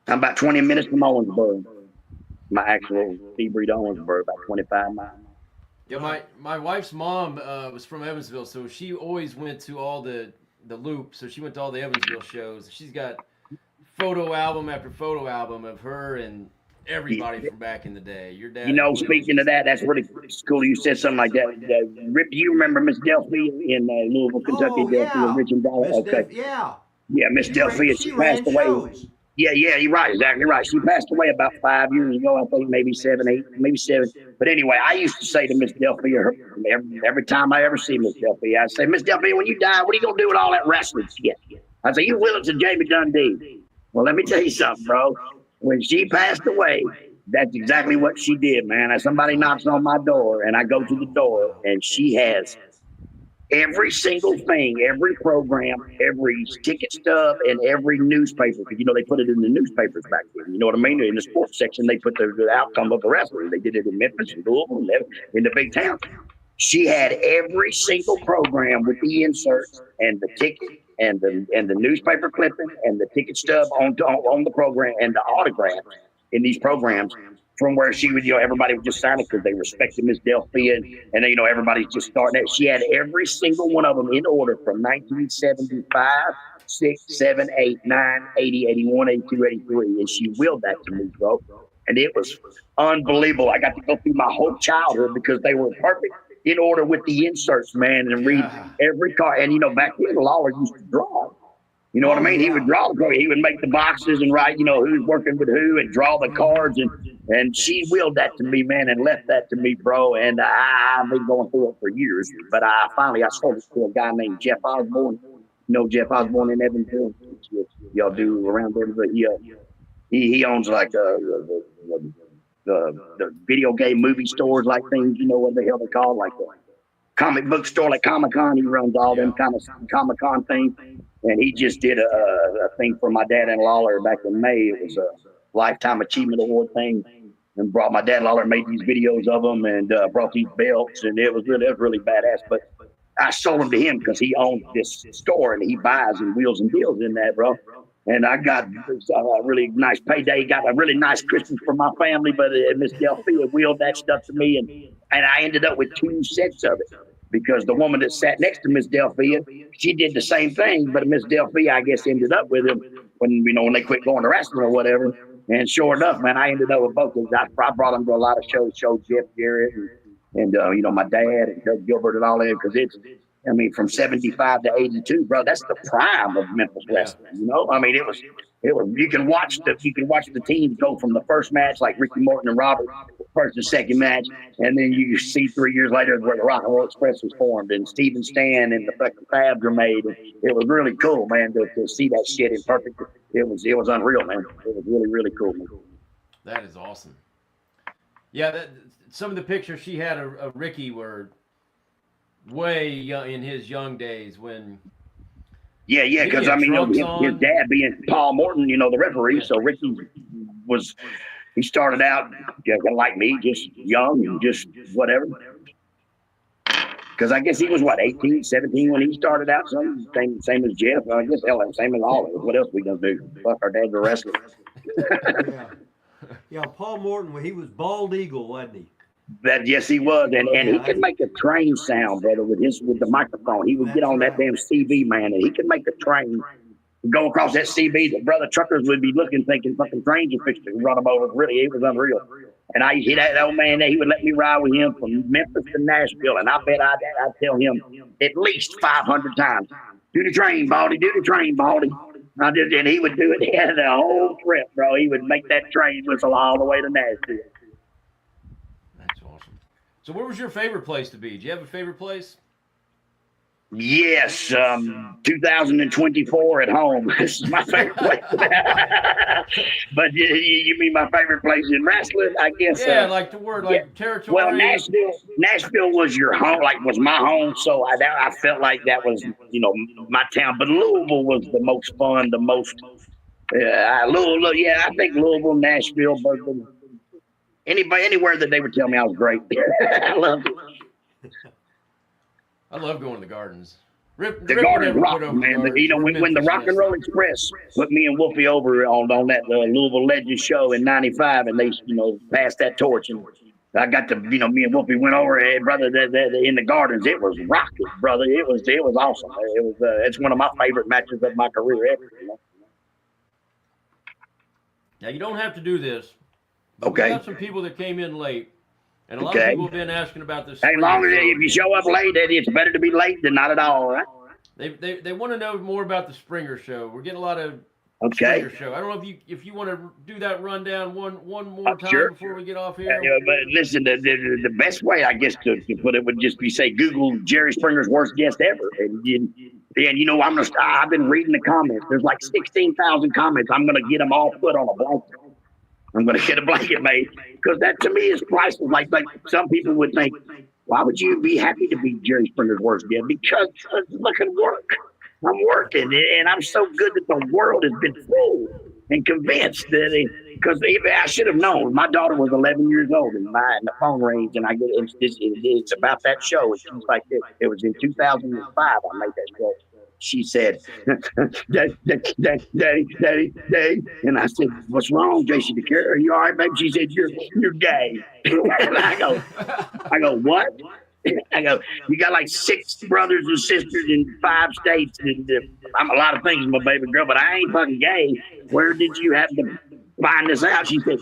I'm about 20 minutes from Owensboro. My actual Seabury to Owensboro, about 25 miles. Yeah, my wife's mom was from Evansville, so she always went to all the loop. So she went to all the Evansville shows. She's got photo album after photo album of her and everybody from back in the day. Your dad. Speaking of that, that's really cool. You said something like that. Rip, do you remember Miss Delphia in Louisville, Kentucky? Yeah. Rich and Dollar? Okay. Yeah, Miss Delphia. She passed away. Shows. Yeah, you're right. Exactly right. She passed away about 5 years ago. I think maybe 7, 8, maybe 7. But anyway, I used to say to Miss Delphia every time I ever see Miss Delphia, I say, Miss Delphia, when you die, what are you gonna do with all that wrestling shit? I say, you will it to Jamie Dundee. Well, let me tell you something, bro. When she passed away, that's exactly what she did, man. Somebody knocks on my door, and I go to the door, and she has every single thing, every program, every ticket stub, and every newspaper. Because, they put it in the newspapers back then. You know what I mean? In the sports section, they put the outcome of the wrestling. They did it in Memphis and Louisville and in the big towns. She had every single program with the inserts and the ticket and the newspaper clipping and the ticket stub on the program and the autographs in these programs from where she would, everybody would just sign it because they respected Miss Delphia and then, everybody's just starting that. She had every single one of them in order from 1975, 6, 7, 8, 9, 80, 81, 82, 83. And she willed that to me, bro. And it was unbelievable. I got to go through my whole childhood because they were perfect in order with the inserts, man, and read every card. And, back then, Lawler used to draw. You know what I mean? He would draw. He would make the boxes and write, who's working with who and draw the cards. And she willed that to me, man, and left that to me, bro. And I've been going through it for years. But I sold it to a guy named Jeff Osborne. Jeff Osborne in Evansville? Y'all do around there. But he owns like the video game movie stores, like things, you know what the hell they call, like the comic book store, like Comic-Con. He runs all them kind of Comic-Con things. And he just did a thing for my dad and Lawler back in May. It was a Lifetime Achievement Award thing. And brought my dad Lawler, made these videos of them, and brought these belts, and it was really badass. But I sold them to him because he owns this store and he buys and wheels and deals in that, bro. And I got a really nice payday, got a really nice Christmas for my family, but Miss Delphia wheeled that stuff to me, and I ended up with 2 sets of it because the woman that sat next to Miss Delphia, she did the same thing, but Miss Delphia, I guess, ended up with him when they quit going to wrestling or whatever. And sure enough, man, I ended up with both of them. I brought them to a lot of shows, showed Jeff Jarrett and my dad and Doug Gilbert and all that, because from 75 to 82, bro, that's the prime of Memphis wrestling. It was you can watch the teams go from the first match, like Ricky Morton and Robert, first and second match, and then you see 3 years later where the Rock and Roll Express was formed and Steven Stan and the fucking Fabs were made. And it was really cool, man, to see that shit in perfect. It was unreal, man. It was really cool, man. That is awesome. Yeah, some of the pictures she had of Ricky were way young, in his young days when. Yeah, because his dad being Paul Morton, the referee. So Ricky he started out like me, just young and just whatever. Because I guess he was 18, 17 when he started out. Same as Jeff. I guess same as all of us. What else we gonna do? Fuck, our dad's a wrestler. Yeah, Paul Morton, he was bald eagle, wasn't he? Yes, he was, and he could make a train sound, brother, with the microphone. He would get on that damn CB, man, and he could make a train go across that CB. The brother truckers would be looking, thinking fucking trains are fixing to run them over. Really, it was unreal. And I hit that old man there. He would let me ride with him from Memphis to Nashville, and I bet I'd tell him at least 500 times, "Do the train, Baldy. Do the train, Baldy." And he would do it the whole trip, bro. He would make that train whistle all the way to Nashville. That's awesome. So where was your favorite place to be? Do you have a favorite place? Yes, 2024 at home. This is my favorite place. But you mean my favorite place in wrestling? I guess. Yeah, like the word, like territory. Well, Nashville was your home, was my home. So I felt like that was, my town. But Louisville was the most fun, the most. Louisville, yeah, I think Louisville, Nashville, but anywhere that they would tell me I was great. I loved it. I love going to the Gardens. The Gardens rock, man. When the Rock and Roll Express put me and Wolfie over on that Louisville Legends show in '95, and they passed that torch, and I got to me and Wolfie went over, brother, in the Gardens. It was rocking, brother. It was awesome. It's one of my favorite matches of my career ever. Now you don't have to do this. Okay. We got some people that came in late. And a lot of people have been asking about this. As long as if you show up late, it's better to be late than not at all, right? They want to know more about the Springer Show. We're getting a lot of Springer Show. I don't know if you want to do that rundown one more time before we get off here. But listen, the best way I guess to put it would just be say Google Jerry Springer's worst guest ever, and I've been reading the comments. There's like 16,000 comments. I'm gonna get them all put on a blanket. I'm going to get a blanket made because that to me is priceless. Like some people would think, why would you be happy to be Jerry Springer's worst guest? Because look at work. I'm working, and I'm so good that the world has been fooled and convinced that because I should have known. My daughter was 11 years old, and the phone rings, and I get it's about that show. And she's like, it was in 2005. I made that show. She said, Daddy. And I said, what's wrong, JC DeCare? Are you all right, baby? She said, you're gay. And I go, what? I go, you got like 6 brothers and sisters in 5 states. And, I'm a lot of things, my baby girl, but I ain't fucking gay. Where did you have to find this out? She said,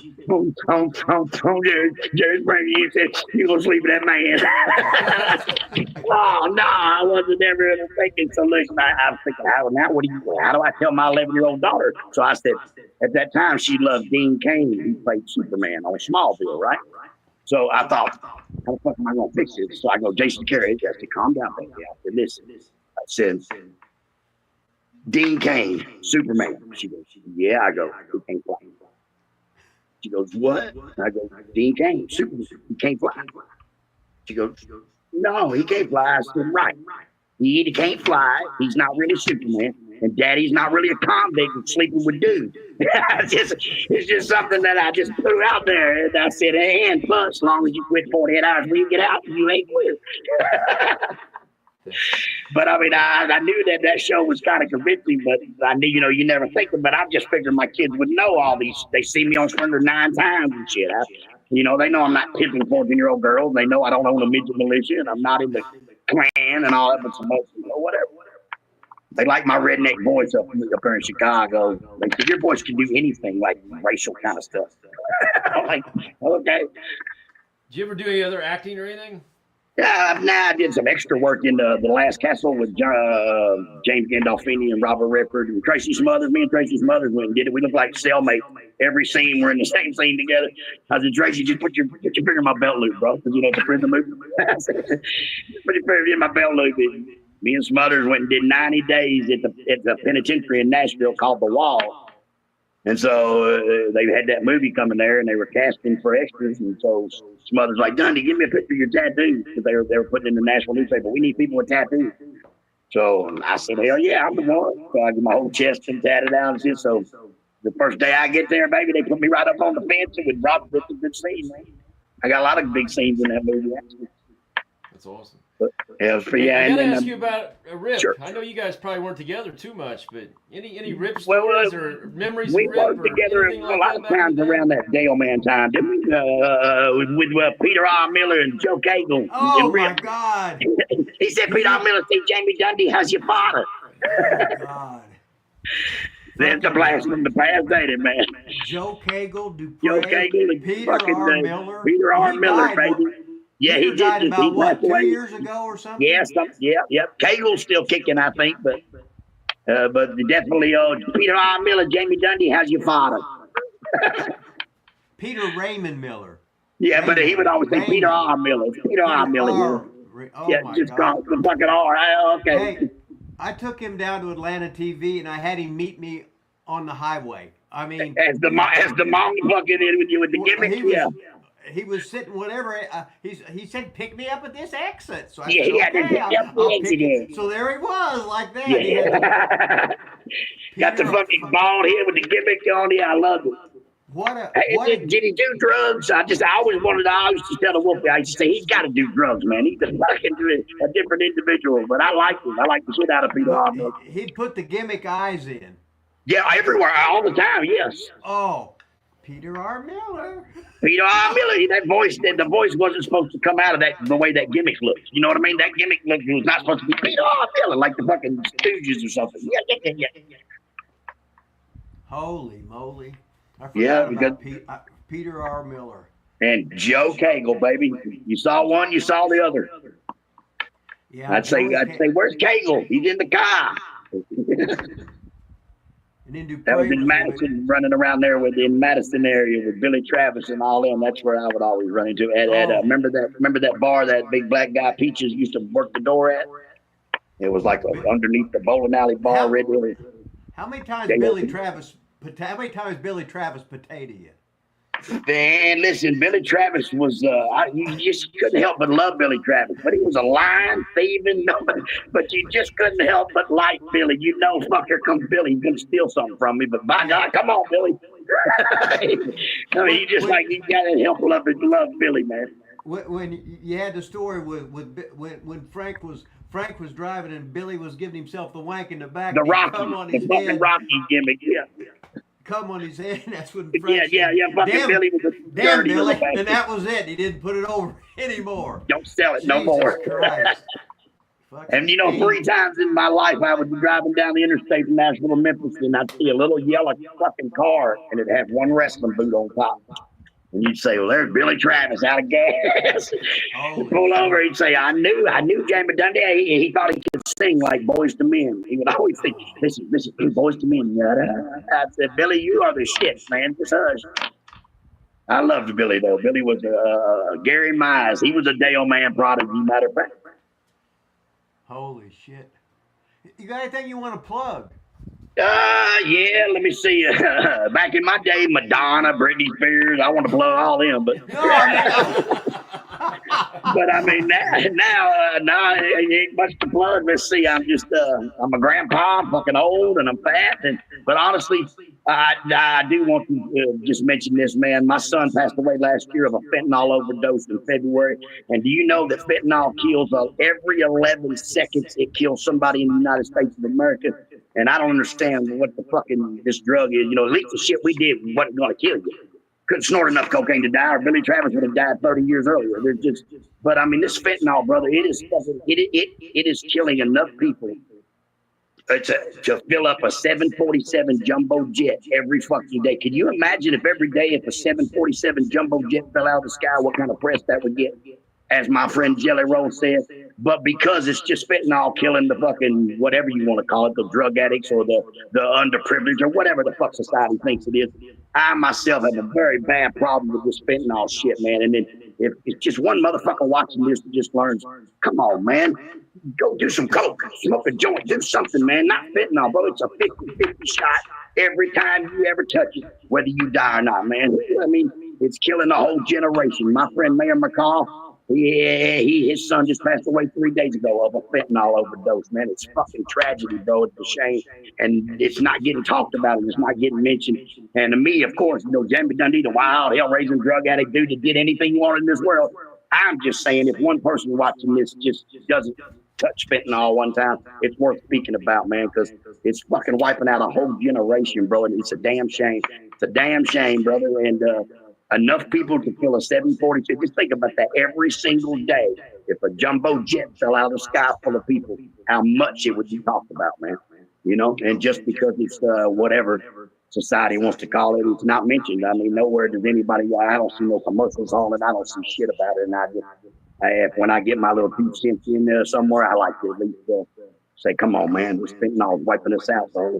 Jerry Springer, you said you gonna sleep with that man. Oh no, I wasn't ever thinking. So listen, I was thinking, how do I tell my 11-year-old daughter? So I said, at that time she loved Dean Cain, who played Superman on Smallville, right? So I thought, how the fuck am I gonna fix it? So I go, Jason Carey, I said, calm down, baby. I said, listen. I said, Dean Cain, Superman. She goes, yeah. I go, who can't play? She goes, what? I go, he can't. Superman, he can't fly. She goes, no, he can't fly. I said, right. He either can't fly, he's not really Superman, and Daddy's not really a convict that's sleeping with dudes. It's just something that I just threw out there. And I said, and plus, as long as you quit 48 hours when you get out, you ain't quit. But I mean, I knew that show was kind of convincing, but I knew, you never think of it. But I just figured my kids would know all these. They see me on Springer 9 times and shit. They know I'm not pimping 14-year-old girls. They know I don't own a midget militia and I'm not in the Klan and all that, but some whatever. They like my redneck voice up here in Chicago. They said, your voice can do anything, like racial kind of stuff. I'm like, okay. Did you ever do any other acting or anything? Yeah, I did some extra work in the Last Castle with James Gandolfini and Robert Redford and Tracy Smothers. Me and Tracy Smothers went and did it. We looked like cellmates. Every scene, we're in the same scene together. I said, Tracy, just put your finger in my belt loop, bro, because it's a prison movie. Put your finger in my belt loop. Me and Smothers went and did 90 days at the penitentiary in Nashville called The Wall. And so they had that movie coming there, and they were casting for extras. And so Smothers like, Dundee, give me a picture of your tattoos, because they were putting in the national newspaper. We need people with tattoos. So I said, hell yeah, I'm the one. So I get my whole chest and tatted out and shit. So the first day I get there, baby, they put me right up on the fence with Robert. It's a good scene, man. I got a lot of big scenes in that movie, actually. That's awesome. But, I gotta ask you about Rip. Sure. I know you guys probably weren't together too much, but any Rip Well, stories or memories we of Rip? worked together a lot of times around that Dale Man time, didn't we? With Peter R. Miller and Joe Cagle. Oh and my God! He said, Peter R. Miller said, Jamie Dundee, how's your father? Oh my God! That's a blast from the past, ain't it, man? Joe Cagle, Joe Cagle and Peter R. Miller. Peter R. Miller, died, baby. Yeah, Peter he died did. about what, 2 away. years ago or something? Yeah. Cagle's still kicking, I think, but definitely Peter R. Miller, Jamie Dundee, how's your father? Peter Raymond Miller. Yeah, but he would always say Peter R. Miller. Peter R. Miller. Oh my just God. call the fucking R. Okay. Hey, I took him down to Atlanta TV and I had him meet me on the highway. I mean, as the mom fucking in with the gimmick. He was sitting whatever. He said, "Pick me up at this exit." So I said, "Okay, I'll pick you." exit. So there he was, like that. Yeah. Got the fucking bald head with the gimmick on it. I love it. Did he do drugs? I always used to tell the Wolf, I used to say, he's got to do drugs, man. He's a different individual, but I like him. I like the shit out of Peter R. Miller. He'd put the gimmick eyes in. Yeah, everywhere, all the time, yes. Oh, Peter R. Miller. Peter R. Miller, the voice wasn't supposed to come out of the way that gimmick looks. You know what I mean? That gimmick was not supposed to be Peter R. Miller, like the fucking Stooges or something. Yeah. Holy moly. I forgot about Peter R. Miller. And Joe Cagle, baby. You saw one, you saw the other. Yeah, I'd say, where's Cagle? He's in the car. That was in Madison, running around there in Madison area with Billy Travis and all them. That's where I would always run into. Remember that bar that big black guy Peaches used to work the door at? It was like underneath the bowling alley bar. How many times Billy Travis potato you? Man, listen, Billy Travis was, you just couldn't help but love Billy Travis. But he was a lying, thieving, but you just couldn't help but like Billy. You know, fuck, here comes Billy. He's going to steal something from me. But by God, come on, Billy. I mean, you got to help love Billy, man. When you had the story when Frank was driving and Billy was giving himself the wank in the back. The fucking Rocky gimmick, yeah. Come on his head. That's when Frank said, fucking Billy was a dirty Billy, and that was it. He didn't put it over anymore. Don't sell it no more. And 3 times in my life I would be driving down the interstate in Nashville and Memphis, and I'd see a little yellow fucking car, and it had one wrestling boot on top. And you'd say, well, there's Billy Travis out of gas. Pull over. He'd say, I knew Jamie Dundee. He thought he could sing like Boys to Men. He would always say, listen, Boys to Men. I said, Billy, you are the shit, man. Just hush. I loved Billy, though. Billy was Gary Mize. He was a Dale Man prodigy, matter of fact. Holy shit. You got anything you want to plug? Yeah, let me see. Back in my day, Madonna, Britney Spears, I want to plug all them, but No, I mean, but I mean now it ain't much to plug. Let's see. I'm a grandpa, I'm fucking old, and I'm fat. But honestly, I do want to just mention this, man. My son passed away last year of a fentanyl overdose in February. And do you know that fentanyl kills every 11 seconds? It kills somebody in the United States of America. And I don't understand what the fucking this drug is. At least the shit we did wasn't going to kill you. Couldn't snort enough cocaine to die, or Billy Travis would have died 30 years earlier. But I mean, this fentanyl, brother, it is killing enough people to fill up a 747 jumbo jet every fucking day. Can you imagine if a 747 jumbo jet fell out of the sky, what kind of press that would get? As my friend Jelly Roll said, but because it's just fentanyl killing the fucking whatever you want to call it, the drug addicts or the underprivileged or whatever the fuck society thinks it is. I myself have a very bad problem with this fentanyl shit, man. And then if just one motherfucker watching this just learns, come on, man, go do some coke, smoke a joint, do something, man. Not fentanyl, bro. It's a 50-50 shot every time you ever touch it, whether you die or not, man. I mean, it's killing a whole generation. My friend Mayor McCall, his son just passed away 3 days ago of a fentanyl overdose, man. It's fucking tragedy, bro. It's a shame. And it's not getting talked about. It's not getting mentioned. And to me, of course, Jamie Dundee, the wild, hell-raising drug addict dude that did anything you want in this world. I'm just saying, if one person watching this just doesn't touch fentanyl one time, it's worth speaking about, man, because it's fucking wiping out a whole generation, bro. And it's a damn shame. It's a damn shame, brother. And enough people to fill a 742. Just think about that every single day. If a jumbo jet fell out of the sky full of people, how much it would be talked about, man. And just because it's whatever society wants to call it, it's not mentioned. I mean, nowhere does anybody, I don't see no commercials on it. I don't see shit about it. And when I get my little 2 cents in there somewhere, I like to at least say, come on, man, this fentanyl is wiping us out, bro.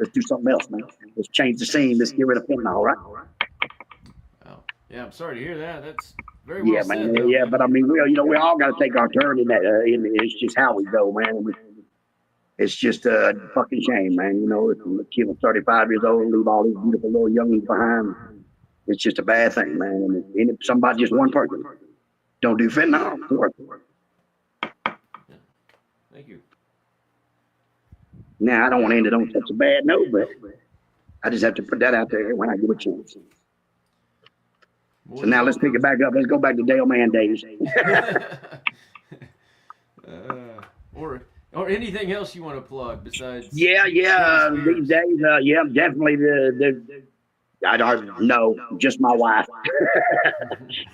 Let's do something else, man. Let's change the scene. Let's get rid of fentanyl, right? Yeah, I'm sorry to hear that. That's very well said. Man. Yeah, but I mean, we all got to take our turn in that. It's just how we go, man. It's just a fucking shame, man. If a kid was 35 years old and leave all these beautiful little youngins behind, it's just a bad thing, man. And if somebody, just one person, don't do fentanyl, it's worth it. Thank you. Now, I don't want to end it on such a bad note, but I just have to put that out there when I get a chance. So now let's pick it back up. Let's go back to Dale Man days. Or anything else you want to plug besides? Yeah. These days, definitely I don't know, just my wife.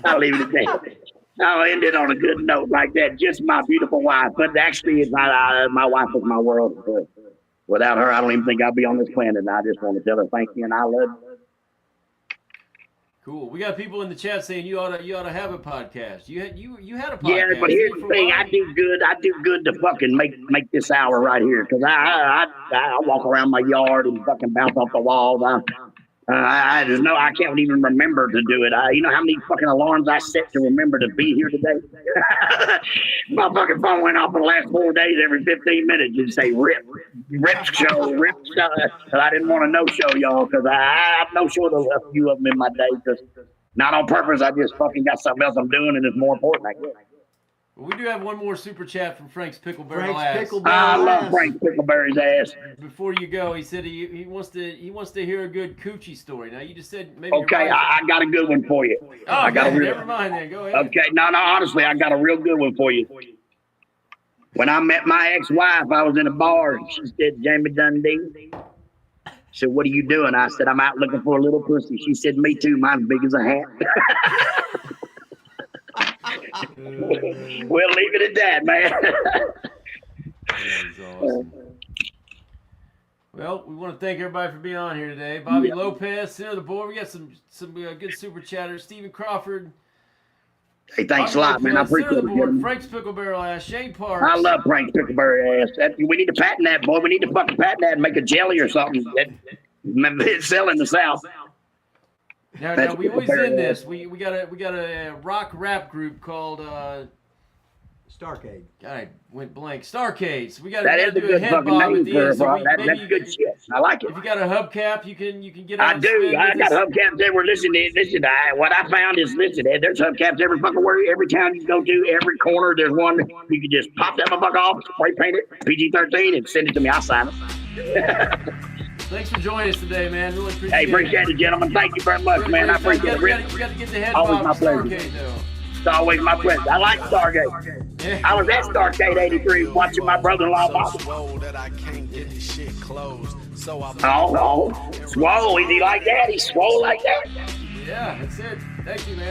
I'll leave it at that. I'll end it on a good note like that. Just my beautiful wife. But actually, it's my wife is my world. Without her, I don't even think I'd be on this planet. And I just want to tell her thank you and I love her. Cool. We got people in the chat saying you ought to have a podcast. You had a podcast. Yeah, but here's the thing. I do good to fucking make this hour right here because I walk around my yard and fucking bounce off the walls. I can't even remember to do it. You know how many fucking alarms I set to remember to be here today? My fucking phone went off for the last 4 days every 15 minutes and say rip show. And I didn't want to no-show y'all because I've no-showed a few of them in my day because not on purpose. I just fucking got something else I'm doing and it's more important, I guess. Well, we do have one more super chat from Frank's Pickleberry ass. I love Frank's Pickleberry's ass. Before you go, he said he wants to hear a good coochie story. Now you just said maybe. Okay, I got a good one for you. Oh, never mind then. Go ahead. Okay, no, honestly, I got a real good one for you. When I met my ex-wife, I was in a bar. She said, "Jamie Dundee." I said, "What are you doing?" I said, "I'm out looking for a little pussy." She said, "Me too. Mine's big as a hat." We'll leave it at that, man. That was awesome. Well, we want to thank everybody for being on here today. Bobby Lopez, center of the board. We got some good super chatters. Stephen Crawford. Hey, thanks a lot, man. I appreciate it. Frank's Pickleberry ass. Shane Parks. I love Frank's Pickleberry ass. We need to patent that, boy. We need to fucking patent that and make a jelly or something. It's selling in the South. Now we always end this. We got a rock rap group called Starcade. God, I went blank. Starcades. We got That is to a do a good head fucking bob name at the for end. it, So bro. That's maybe good shit. I like it. if you got a hubcap, you can get I out. do. And I spin with got us. hubcaps everywhere. Listen, what I found is, there's hubcaps every fucking where, every town you go to, every corner. There's one you can just pop that motherfucker off, spray paint it, PG-13, and send it to me. I'll sign it. Thanks for joining us today, man. Really appreciate Hey, it. appreciate it, gentlemen. Thank you very much, man. I appreciate it. You got to get the head Always bob my at pleasure. Starcade, though. It's always my pleasure. I like Stargate. Yeah. I was at Stargate 83 watching my brother-in-law So box. swole that I can't get the shit closed. So I Oh, swole. Is he like that? He's swole like that? Yeah, that's it. Thank you, man.